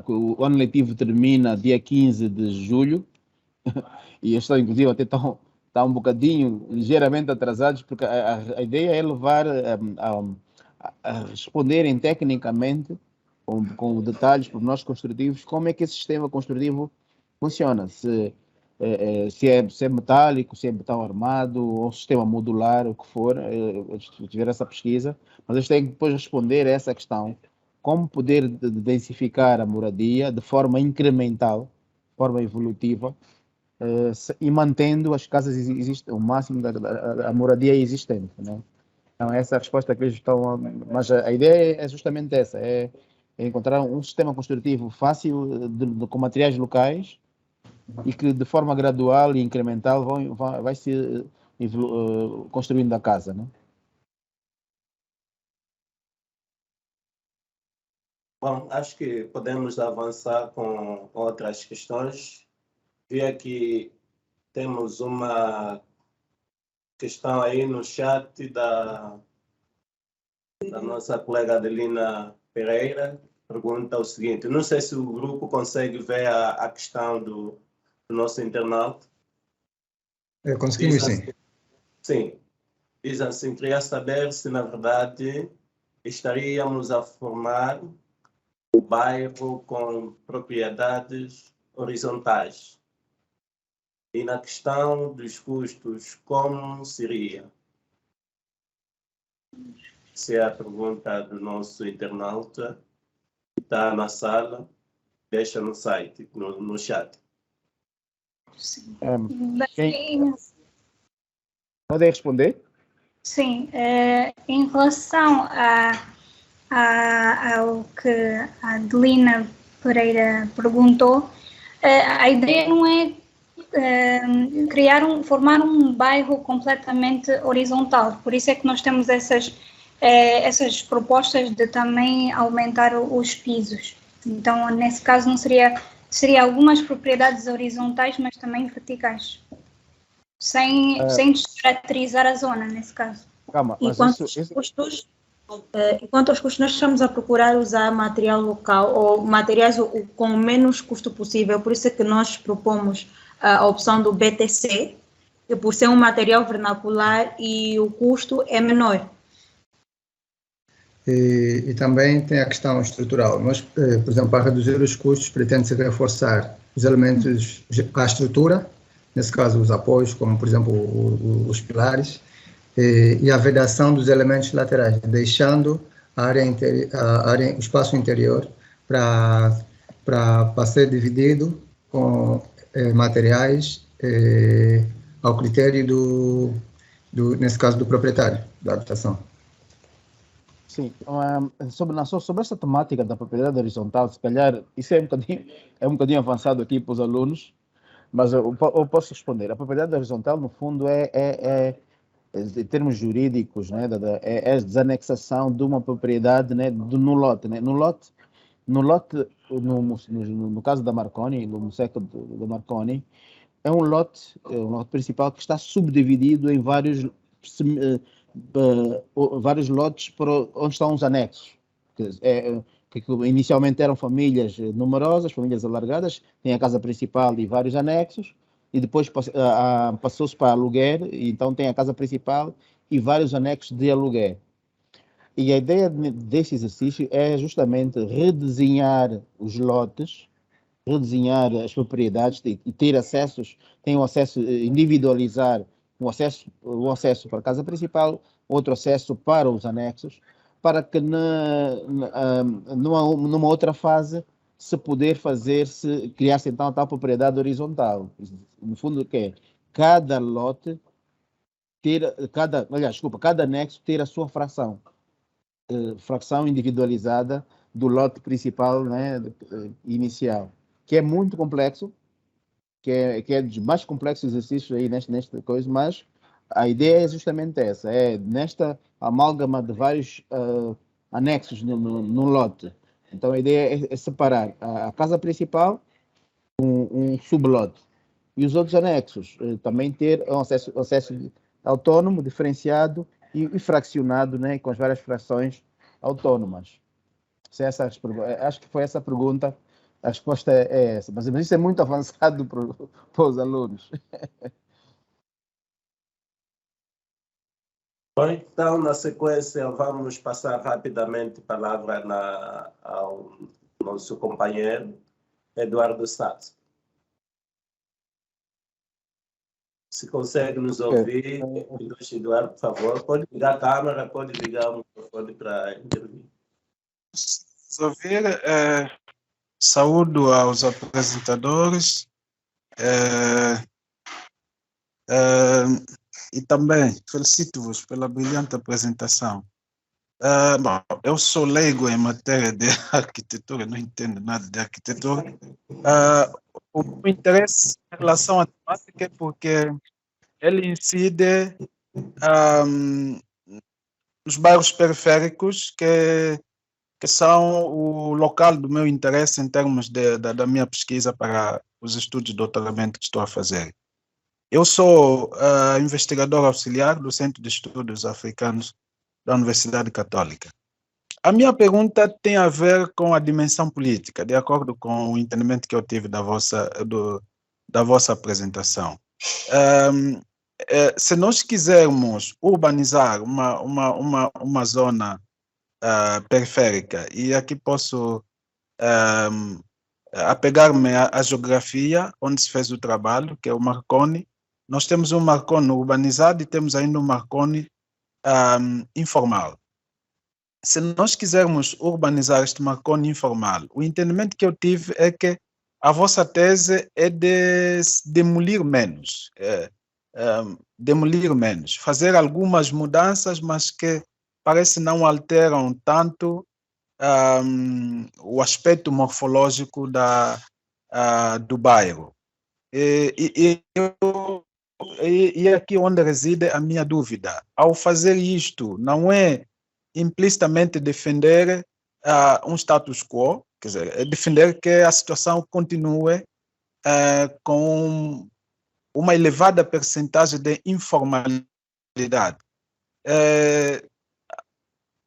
O ano letivo termina dia 15 de julho e estou inclusive até está um bocadinho ligeiramente atrasados, porque a ideia é levar a responderem tecnicamente com detalhes, pormenores construtivos, como é que esse sistema construtivo funciona, se é metálico, se é metal armado ou sistema modular, o que for. Tiver essa pesquisa, mas eles têm que depois responder a essa questão: como poder densificar a moradia de forma incremental, de forma evolutiva, e mantendo as casas o máximo da moradia existente, né? Então, essa é a resposta que eles estão. Mas a ideia é justamente essa: é encontrar um sistema construtivo fácil, com materiais locais, e que de forma gradual e incremental vai se construindo a casa, né? Bom, acho que podemos avançar com outras questões. Vi aqui, temos uma questão aí no chat da nossa colega Adelina Pereira. Pergunta o seguinte: não sei se o grupo consegue ver a questão do nosso internauta. Conseguimos, sim. Sim. Diz assim: queria saber se, na verdade, estaríamos a formar o bairro com propriedades horizontais. E na questão dos custos, como seria? Essa é a pergunta do nosso internauta, que está na sala, deixa no site, no chat. Sim. Podem responder? Sim. Em relação ao que a Adelina Pereira perguntou, a ideia não é formar um bairro completamente horizontal. Por isso é que nós temos essas propostas de também aumentar os pisos. Então, nesse caso, não seria algumas propriedades horizontais, mas também verticais, sem descaracterizar a zona, nesse caso. Calma, e quanto aos custos, nós estamos a procurar usar material local ou materiais com o menos custo possível. Por isso é que nós propomos a opção do BTC, que por ser um material vernacular e o custo é menor. E também tem a questão estrutural. Nós, por exemplo, para reduzir os custos, pretende-se reforçar os elementos, a estrutura, nesse caso os apoios, como por exemplo os pilares, e a vedação dos elementos laterais, deixando o espaço interior para ser dividido com materiais ao critério nesse caso, do proprietário da habitação. Sim, sobre essa temática da propriedade horizontal, se calhar isso é um bocadinho avançado aqui para os alunos, mas eu posso responder. A propriedade horizontal, no fundo, em termos jurídicos, né, é a desanexação de uma propriedade, né, no lote. Né? No caso da Marconi, no seco da Marconi, é um lote principal que está subdividido em vários lotes onde estão os anexos. Que inicialmente eram famílias numerosas, famílias alargadas, tem a casa principal e vários anexos, e depois passou-se para aluguer, e então tem a casa principal e vários anexos de aluguer. E a ideia desse exercício é justamente redesenhar os lotes, redesenhar as propriedades e ter acessos, tem um acesso, individualizar um acesso para a casa principal, outro acesso para os anexos, para que numa outra fase se poder criar-se então a tal propriedade horizontal. No fundo, o que é? Cada lote cada anexo ter a sua fração individualizada do lote principal, né, inicial, que é muito complexo, que é dos mais complexos exercícios aí nesta coisa, mas a ideia é justamente essa, é nesta amálgama de vários anexos no lote. Então a ideia é separar a casa principal, um sublote, e os outros anexos também ter um acesso autônomo, diferenciado e fracionado, né, com as várias frações autônomas. Acho que foi essa a pergunta. A resposta é essa, mas isso é muito avançado para os alunos. Bom, então, na sequência, vamos passar rapidamente a palavra ao nosso companheiro Eduardo Sato. Se consegue nos ouvir, Eduardo, por favor, pode ligar a câmera, pode ligar o microfone para intervir. Se ouvir, saúdo aos apresentadores e também felicito-vos pela brilhante apresentação. Bom, eu sou leigo em matéria de arquitetura, não entendo nada de arquitetura. O meu interesse em relação à temática é porque ele incide nos bairros periféricos que são o local do meu interesse em termos da minha pesquisa para os estudos de doutoramento que estou a fazer. Eu sou investigador auxiliar do Centro de Estudos Africanos da Universidade Católica. A minha pergunta tem a ver com a dimensão política, de acordo com o entendimento que eu tive da vossa apresentação. Se nós quisermos urbanizar uma zona periférica, e aqui posso apegar-me à geografia onde se fez o trabalho, que é o Marconi. Nós temos um Marconi urbanizado e temos ainda um Marconi informal. Se nós quisermos urbanizar este Marconi informal, o entendimento que eu tive é que a vossa tese é de demolir menos, fazer algumas mudanças, mas que parece não alteram tanto o aspecto morfológico do bairro. E aqui onde reside a minha dúvida. Ao fazer isto, não é implicitamente defender um status quo, quer dizer, é defender que a situação continue com uma elevada percentagem de informalidade.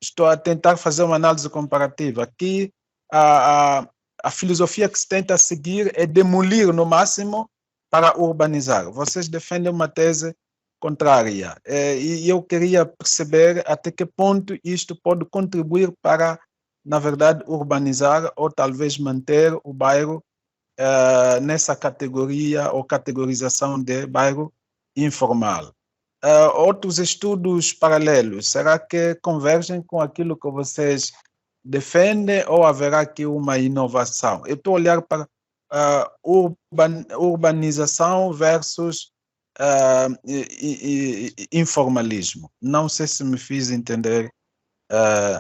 Estou a tentar fazer uma análise comparativa. Aqui, a filosofia que se tenta seguir é demolir no máximo para urbanizar. Vocês defendem uma tese contrária. E eu queria perceber até que ponto isto pode contribuir para, na verdade, urbanizar ou talvez manter o bairro nessa categoria ou categorização de bairro informal. Outros estudos paralelos, será que convergem com aquilo que vocês defendem ou haverá aqui uma inovação? Eu estou a olhar para urbanização versus informalismo. Não sei se me fiz entender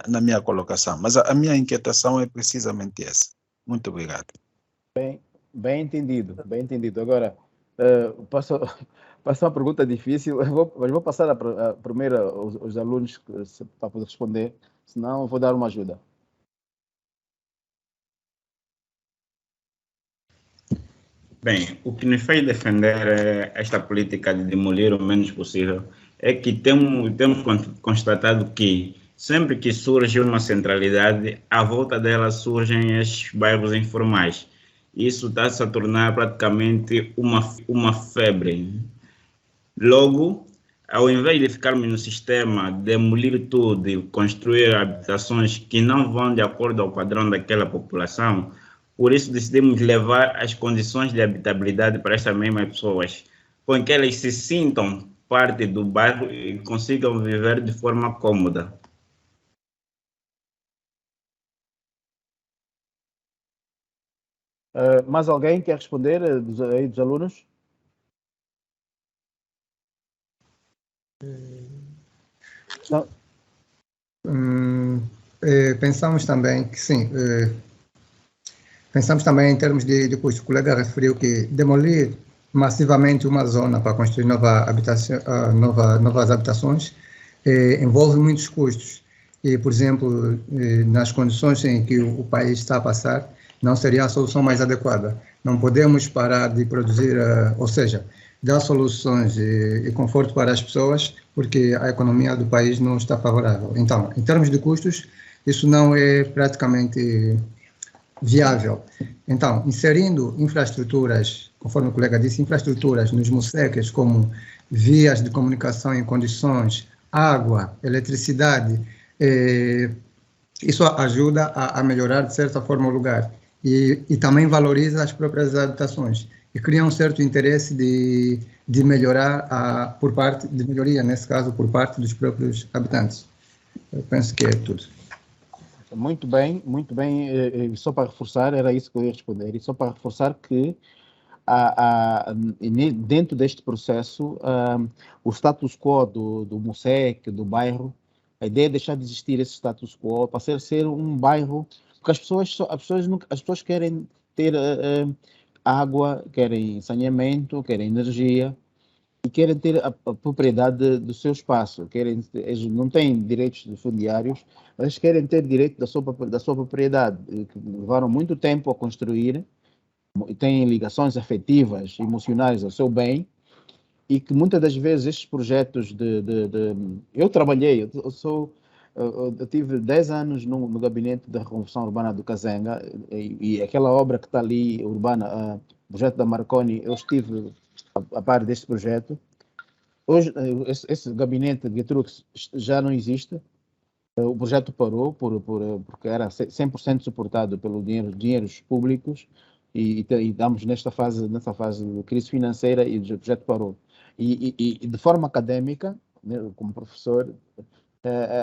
na minha colocação. Mas a minha inquietação é precisamente essa. Muito obrigado. Bem entendido, bem entendido. Agora, passo uma pergunta difícil, mas vou passar primeiro aos alunos para poder responder, senão eu vou dar uma ajuda. Bem, o que nos faz defender esta política de demolir o menos possível é que temos constatado que sempre que surge uma centralidade, à volta dela surgem esses bairros informais. Isso está-se a tornar praticamente uma febre. Logo, ao invés de ficarmos no sistema, demolir tudo e construir habitações que não vão de acordo ao padrão daquela população, por isso decidimos levar as condições de habitabilidade para essas mesmas pessoas, com que elas se sintam parte do bairro e consigam viver de forma cômoda. Mais alguém quer responder dos alunos? Pensamos também que sim. Pensamos também em termos de custo. O colega referiu que demolir massivamente uma zona para construir novas habitações envolve muitos custos. E, por exemplo, nas condições em que o país está a passar, não seria a solução mais adequada. Não podemos parar de produzir, ou seja, dar soluções e conforto para as pessoas, porque a economia do país não está favorável. Então, em termos de custos, isso não é praticamente viável. Então, inserindo infraestruturas, conforme o colega disse, infraestruturas nos museques, como vias de comunicação em condições, água, eletricidade, isso ajuda a melhorar, de certa forma, o lugar. E também valoriza as próprias habitações e cria um certo interesse de melhorar, de melhoria, nesse caso, por parte dos próprios habitantes. Eu penso que é tudo. Muito bem. Só para reforçar, era isso que eu ia responder. E só para reforçar que dentro deste processo, o status quo do MUSEC, do bairro, a ideia é deixar de existir esse status quo, para ser um bairro, porque as pessoas querem ter água, querem saneamento, querem energia, e querem ter a propriedade do seu espaço. Eles não têm direitos fundiários, mas querem ter direito da sua propriedade, que levaram muito tempo a construir, e têm ligações afetivas, emocionais ao seu bem, e que muitas das vezes estes projetos eu trabalhei, eu tive 10 anos no gabinete da reconstrução urbana do Kazenga, e aquela obra que está ali, urbana, o projeto da Marconi, eu estive a par deste projeto. Hoje, esse gabinete de Getrux já não existe. O projeto parou porque era 100% suportado pelos dinheiros públicos e estamos nessa fase de crise financeira e o projeto parou. E de forma acadêmica, né, como professor,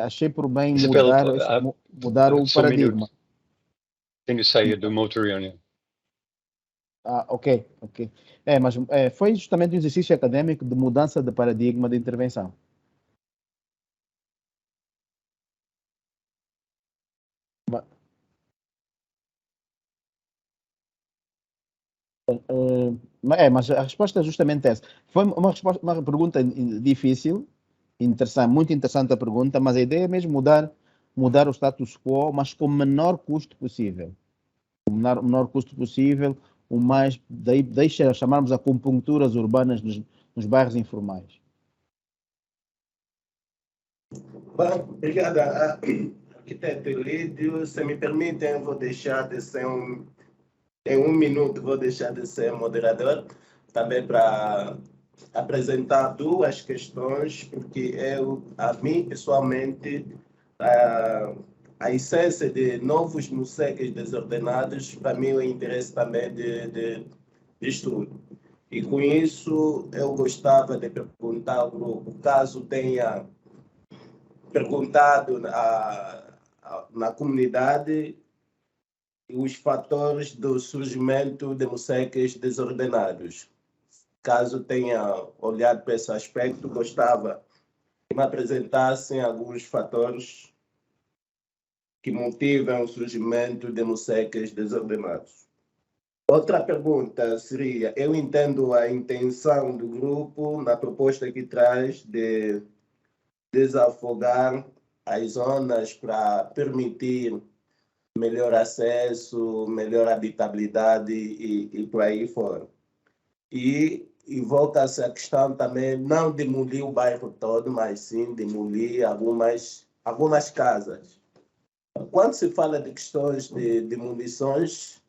achei por bem mudar o paradigma. Tenho que sair do motor reunião. Ok. Mas foi justamente um exercício acadêmico de mudança de paradigma de intervenção. Mas a resposta é justamente essa. Foi uma pergunta difícil, interessante, muito interessante a pergunta, mas a ideia é mesmo mudar o status quo, mas com o menor custo possível. O menor custo possível, o mais, daí chamarmos a acupunturas urbanas nos bairros informais. Bom, obrigado, arquiteto Lídio. Se me permitem, vou deixar de ser em um minuto, vou deixar de ser moderador, também para apresentar duas questões, porque a mim, pessoalmente, a essência de novos museques desordenados, para mim, é o interesse também de estudo. E com isso, eu gostava de perguntar ao grupo, caso tenha perguntado na comunidade os fatores do surgimento de museques desordenados. Caso tenha olhado para esse aspecto, gostava que me apresentassem alguns fatores que motivam o surgimento de museques desordenados. Outra pergunta seria, eu entendo a intenção do grupo na proposta que traz de desafogar as zonas para permitir melhor acesso, melhor habitabilidade e por aí fora. E volta-se a questão também, não demolir o bairro todo, mas sim demolir algumas casas. Quando se fala de questões de demolições,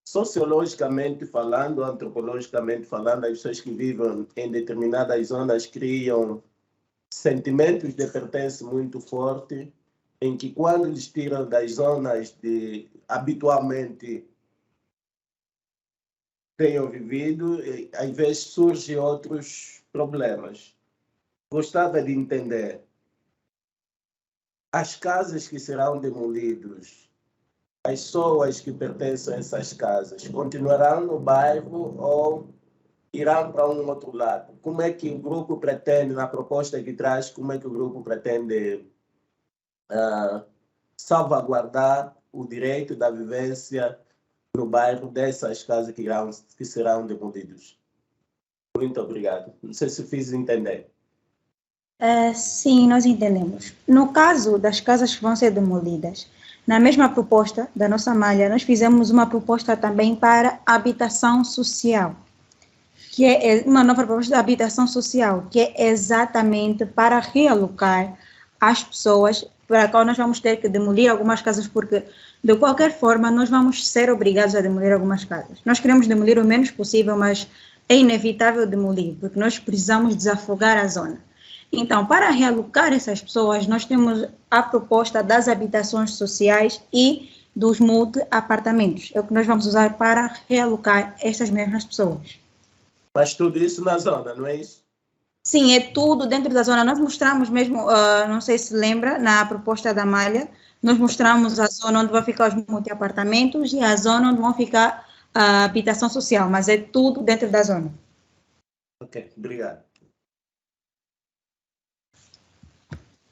sociologicamente falando, antropologicamente falando, as pessoas que vivem em determinadas zonas criam sentimentos de pertença muito forte, em que quando eles tiram das zonas de habitualmente tenham vivido, às vezes surgem outros problemas. Gostava de entender, as casas que serão demolidas, as pessoas que pertencem a essas casas, continuarão no bairro ou irão para um outro lado? Como é que o grupo pretende, na proposta que traz, como é que o grupo pretende salvaguardar o direito da vivência no bairro dessas casas que serão demolidas? Muito obrigado. Não sei se fiz entender. Sim, nós entendemos. No caso das casas que vão ser demolidas, na mesma proposta da nossa malha, nós fizemos uma proposta também para habitação social, que é uma nova proposta de habitação social, que é exatamente para realocar as pessoas, para a qual nós vamos ter que demolir algumas casas, porque de qualquer forma nós vamos ser obrigados a demolir algumas casas. Nós queremos demolir o menos possível, mas é inevitável demolir, porque nós precisamos desafogar a zona. Então, para realocar essas pessoas, nós temos a proposta das habitações sociais e dos multi-apartamentos. É o que nós vamos usar para realocar essas mesmas pessoas. Mas tudo isso na zona, não é isso? Sim, é tudo dentro da zona. Nós mostramos mesmo, não sei se lembra, na proposta da malha, nós mostramos a zona onde vão ficar os multi-apartamentos e a zona onde vão ficar a habitação social, mas é tudo dentro da zona. Ok, obrigado.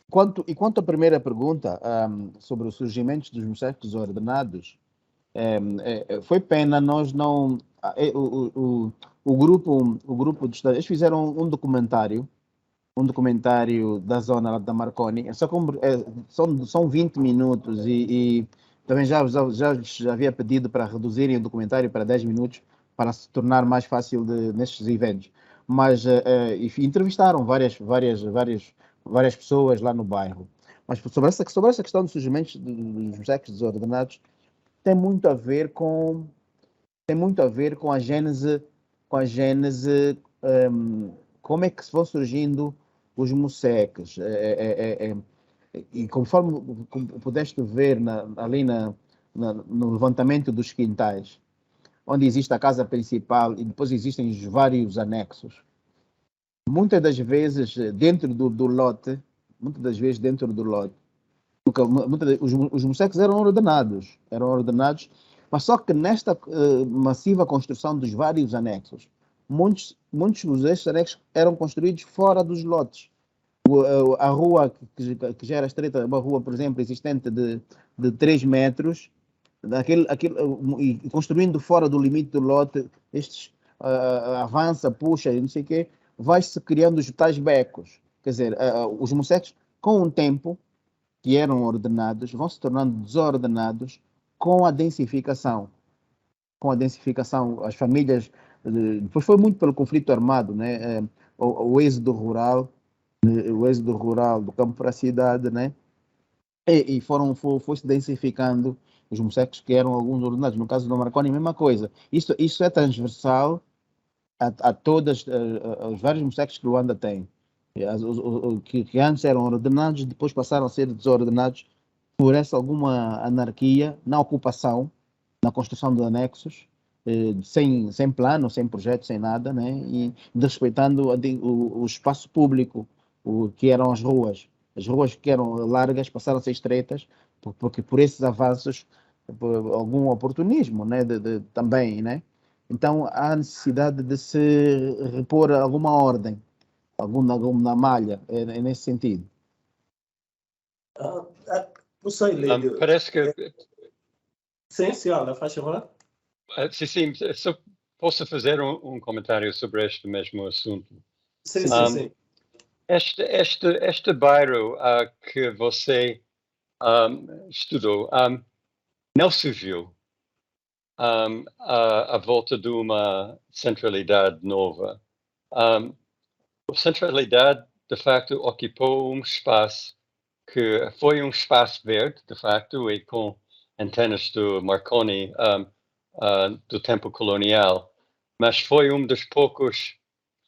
Quanto à primeira pergunta, sobre o surgimento dos museques desordenados, foi pena nós não... O grupo de estudantes, eles fizeram um documentário da zona da Marconi, são 20 minutos e também já havia pedido para reduzirem o documentário para 10 minutos para se tornar mais fácil nestes eventos. Mas entrevistaram várias pessoas lá no bairro. Mas sobre essa questão do surgimento dos museques desordenados, tem muito a ver com a gênese, como é que vão surgindo os museques. E conforme pudeste ver ali no levantamento dos quintais, onde existe a casa principal e depois existem os vários anexos, muitas das vezes dentro do lote, porque os museques eram ordenados, mas só que nesta massiva construção dos vários anexos, muitos desses anexos eram construídos fora dos lotes. A rua que já era estreita, uma rua, por exemplo, existente de 3 metros, e construindo fora do limite do lote, estes avança, puxa e não sei o quê, vai-se criando os tais becos. Quer dizer, os museques, com o tempo, que eram ordenados, vão se tornando desordenados com a densificação. As famílias, depois foi muito pelo conflito armado, né? O êxodo rural do campo para a cidade, né? E foi se densificando os museques que eram alguns ordenados. No caso do Marconi, a mesma coisa. Isso é transversal a todos os vários museques que Luanda tem. Que antes eram ordenados, depois passaram a ser desordenados por alguma anarquia na ocupação, na construção de anexos, sem plano, sem projeto, sem nada, né? E desrespeitando o espaço público, que eram as ruas. As ruas que eram largas passaram a ser estreitas, porque por esses avanços, por algum oportunismo, né? Também, né? Então há necessidade de se repor alguma ordem, alguma malha, nesse sentido. Não sei, Lídio. Parece que... Sim, senhora, faz favor. Sim, só posso fazer um comentário sobre este mesmo assunto. Sim, sim. Este bairro que você estudou, não se viu à volta de uma centralidade nova. A centralidade, de facto, ocupou um espaço que foi um espaço verde, de facto, e com antenas do Marconi do tempo colonial, mas foi um dos poucos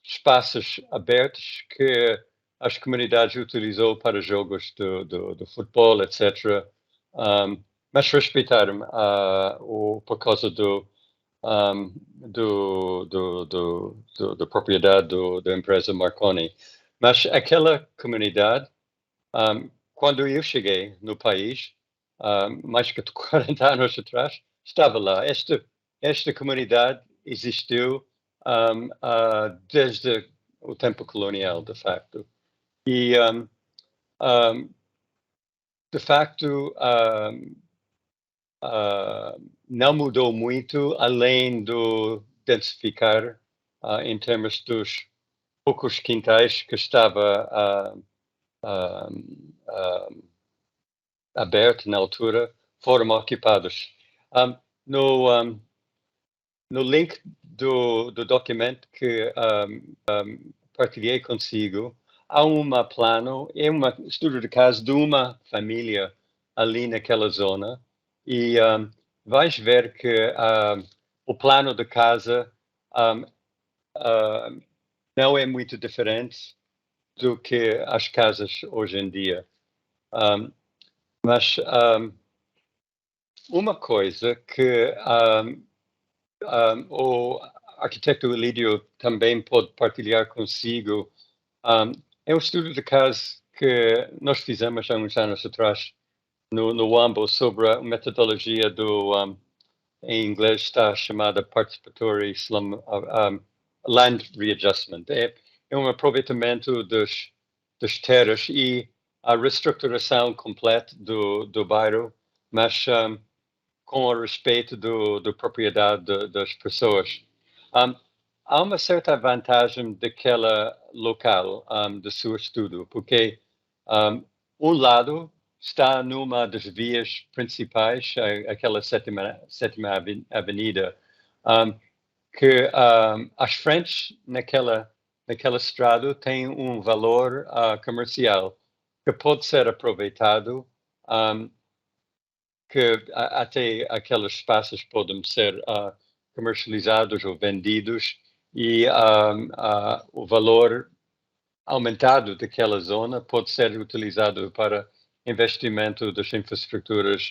espaços abertos que as comunidades utilizou para jogos do futebol, etc. Mas respeitaram por causa da propriedade da empresa Marconi. Mas aquela comunidade, quando eu cheguei no país, mais que 40 anos atrás, estava lá. Esta comunidade existiu desde o tempo colonial, de facto. E, de facto, não mudou muito, além do densificar em termos dos poucos quintais que estava aberto na altura, foram ocupados. No link do documento que partilhei consigo, há um plano, um estudo de caso de uma família ali naquela zona, e vais ver que o plano da casa não é muito diferente do que as casas hoje em dia. Mas uma coisa que o arquiteto Lídio também pode partilhar consigo é um estudo de caso que nós fizemos há uns anos atrás no UAMBO sobre a metodologia em inglês está chamada Participatory Slum Land Readjustment. É um aproveitamento das terras e a reestruturação completa do bairro, mas com o respeito da propriedade das pessoas. Há uma certa vantagem daquela local do seu estudo, porque um lado está numa das vias principais, aquela sétima avenida, que as frentes naquela estrada têm um valor comercial que pode ser aproveitado, que até aqueles espaços podem ser comercializados ou vendidos, e o valor aumentado daquela zona pode ser utilizado para investimento das infraestruturas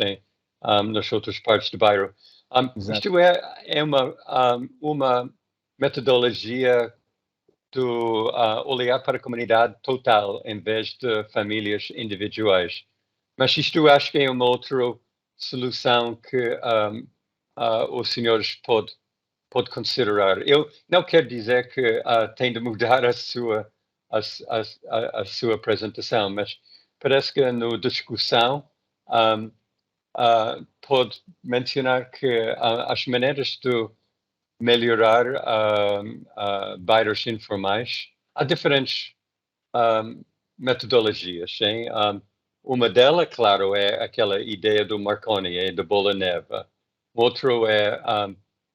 nas outras partes do bairro. Isto é uma metodologia de olhar para a comunidade total em vez de famílias individuais. Mas isto acho que é uma outra solução que os senhores pode considerar. Eu não quero dizer que tem de mudar a sua apresentação, mas parece que na discussão pode mencionar que as maneiras de melhorar bairros informais, há diferentes metodologias. Hein? Uma delas, claro, é aquela ideia do Marconi, da bola neve. Outro é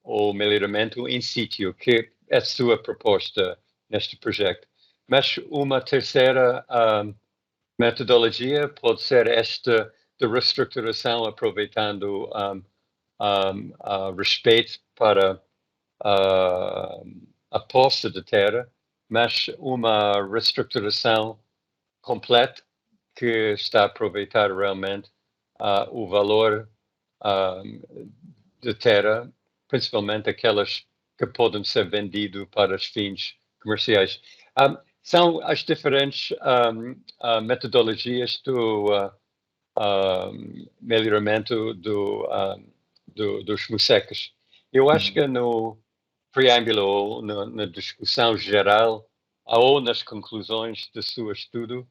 o melhoramento in situ, que é a sua proposta neste projeto. Mas uma terceira metodologia pode ser esta de reestruturação, aproveitando respeito para a posse de terra, mas uma reestruturação completa que está a aproveitar realmente o valor de terra, principalmente aquelas que podem ser vendidas para os fins comerciais. São as diferentes metodologias do melhoramento dos mussecas. Eu acho que no preâmbulo, ou na discussão geral, ou nas conclusões do seu estudo,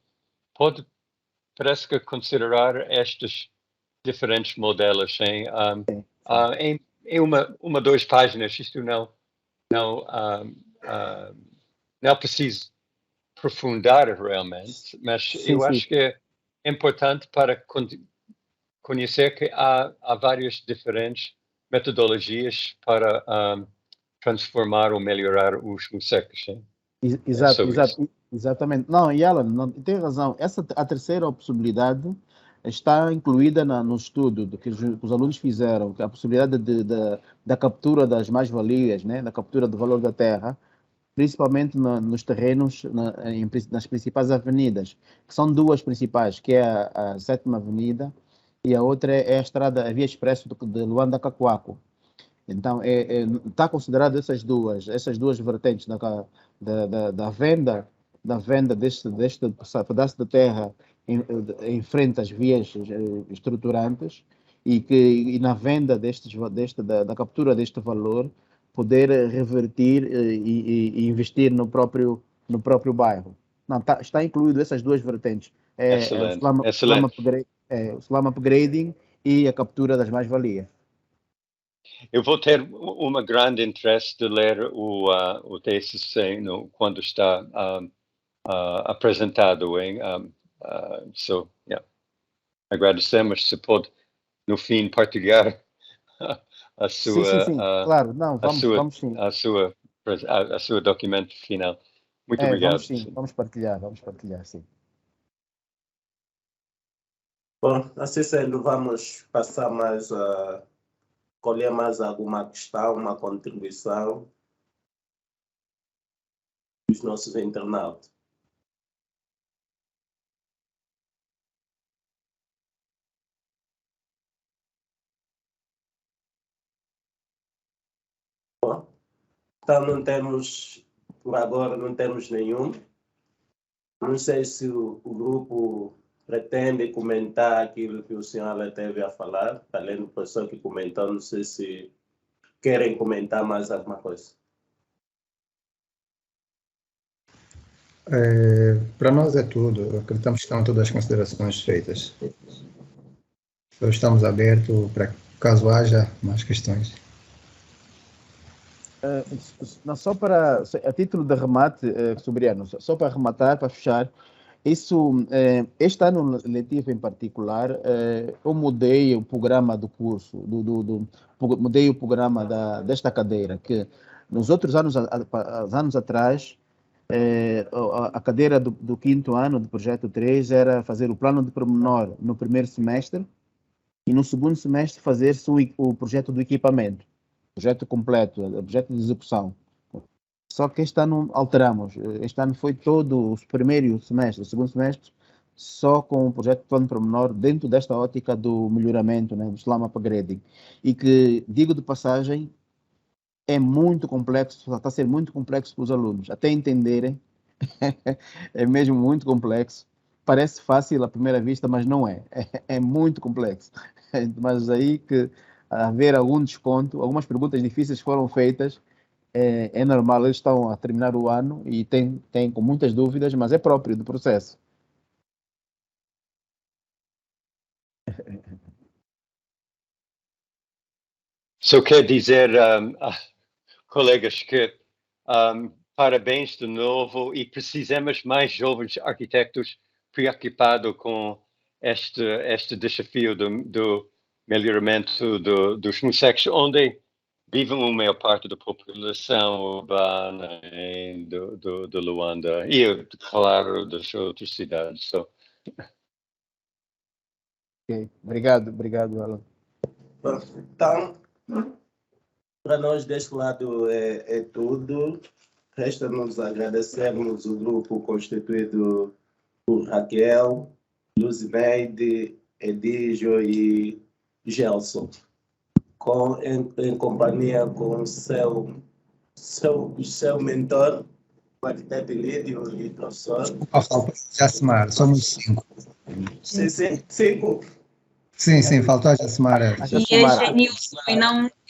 parece que considerar estes diferentes modelos em uma 2 páginas. Isto não preciso aprofundar realmente, mas eu acho que é importante para conhecer que há várias diferentes metodologias para transformar ou melhorar os secos. Exatamente. Não, e Alan, tem razão. A terceira possibilidade está incluída no estudo que os alunos fizeram, que é a possibilidade da captura das mais-valias, né, da captura do valor da terra, principalmente nos terrenos, nas principais avenidas, que são 2 principais, que é a 7ª Avenida e a outra é a Via Expresso de Luanda a Cacoaco. Então, está considerado essas duas vertentes da venda deste pedaço de terra em frente às vias estruturantes e na venda da captura deste valor, poder revertir e investir no próprio bairro. Não, está incluído essas 2 vertentes. O slum upgrading e a captura das mais-valias. Eu vou ter uma grande interesse de ler o TCC quando está apresentado. Agradecemos se pode, no fim, partilhar a sua... Sim, claro. Não, vamos sim. A sua documento final. Muito obrigado. Vamos partilhar, sim. Bom, assim sendo, vamos passar colher mais alguma questão, uma contribuição dos nossos internautas. Bom, então por agora não temos nenhum. Não sei se o grupo pretende comentar aquilo que o senhor teve a falar, além do professor que comentou, não sei se querem comentar mais alguma coisa. Para nós é tudo, acreditamos que estão todas as considerações feitas. Então, estamos abertos para caso haja mais questões. Só a título de remate, Sobriano, só para arrematar, para fechar, este ano letivo em particular, eu mudei o programa do curso, mudei o programa desta cadeira, que nos outros anos atrás, a cadeira do 5º ano do projeto 3 era fazer o plano de pormenor no primeiro semestre e no segundo semestre fazer-se o projeto do equipamento, projeto completo, projeto de execução. Só que este ano alteramos. Este ano foi todo o primeiro e o segundo semestre, só com o projeto de plano pormenor dentro desta ótica do melhoramento, né, do slum upgrading. E que, digo de passagem, é muito complexo, está a ser muito complexo para os alunos, até entenderem, é mesmo muito complexo. Parece fácil à primeira vista, mas não é. É muito complexo. Mas aí que haver algum desconto, algumas perguntas difíceis foram feitas, é normal, eles estão a terminar o ano e têm com muitas dúvidas, mas é próprio do processo. Só quero dizer, colegas, que parabéns de novo e precisamos mais jovens arquitetos preocupados com este desafio do melhoramento dos municípios, onde vive a maior parte da população urbana de Luanda e, claro, das outras cidades. Ok, obrigado, Alan. Então, para nós deste lado é tudo. Resta-nos agradecermos o grupo constituído por Raquel, Luzineide, Edígio e Gelson, em companhia com o seu mentor, o arquiteto Lídio e professor. Jacimar, somos 5. Sim, 5. Sim, faltou a Jacimar. E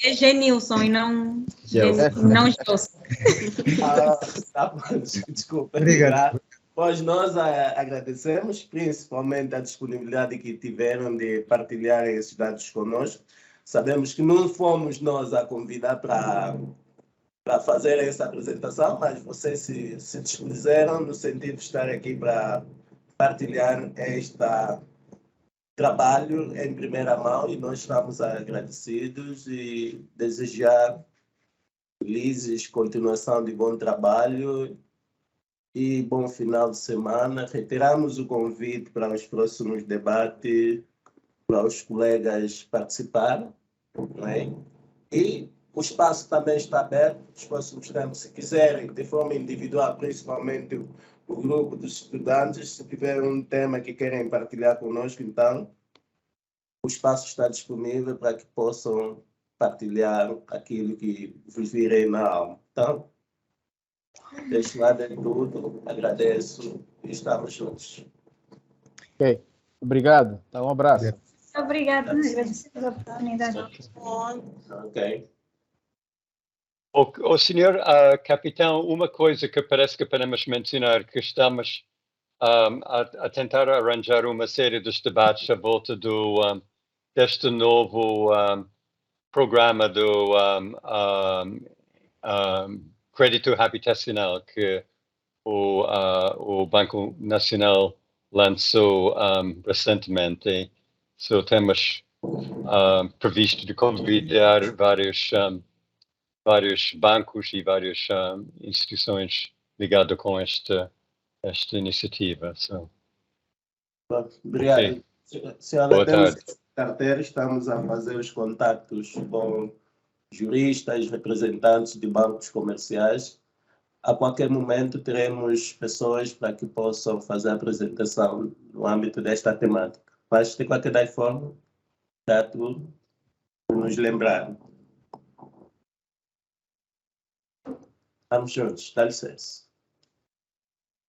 é Genilson e não Gelson. Tá bom, desculpa. Obrigado. Pois nós agradecemos principalmente a disponibilidade que tiveram de partilhar esses dados conosco. Sabemos que não fomos nós a convidar para fazer essa apresentação, mas vocês se dispuseram no sentido de estar aqui para partilhar este trabalho em primeira mão e nós estamos agradecidos e desejar felizes continuação de bom trabalho e bom final de semana. Reiteramos o convite para os próximos debates, para os colegas participarem, não é? E o espaço também está aberto nos próximos tempos, se quiserem, de forma individual, principalmente o grupo dos estudantes, se tiver um tema que querem partilhar conosco, então, o espaço está disponível para que possam partilhar aquilo que vos virei na alma. Então, deste lado é tudo, agradeço e estamos juntos. Ok, obrigado. Então, um abraço. Obrigada, agradeço pela oportunidade. Ok. O senhor capitão, uma coisa que parece que podemos mencionar, que estamos a tentar arranjar uma série de debates à volta deste novo programa do crédito habitacional que o Banco Nacional lançou recentemente. Temos previsto de convidar vários bancos e várias instituições ligadas com esta iniciativa. Obrigado. Okay. Senhora, temos carteira, estamos a fazer os contatos com juristas, representantes de bancos comerciais. A qualquer momento teremos pessoas para que possam fazer a apresentação no âmbito desta temática. Mas, de qualquer forma, está tudo nos lembrar. Estamos juntos, dá licença.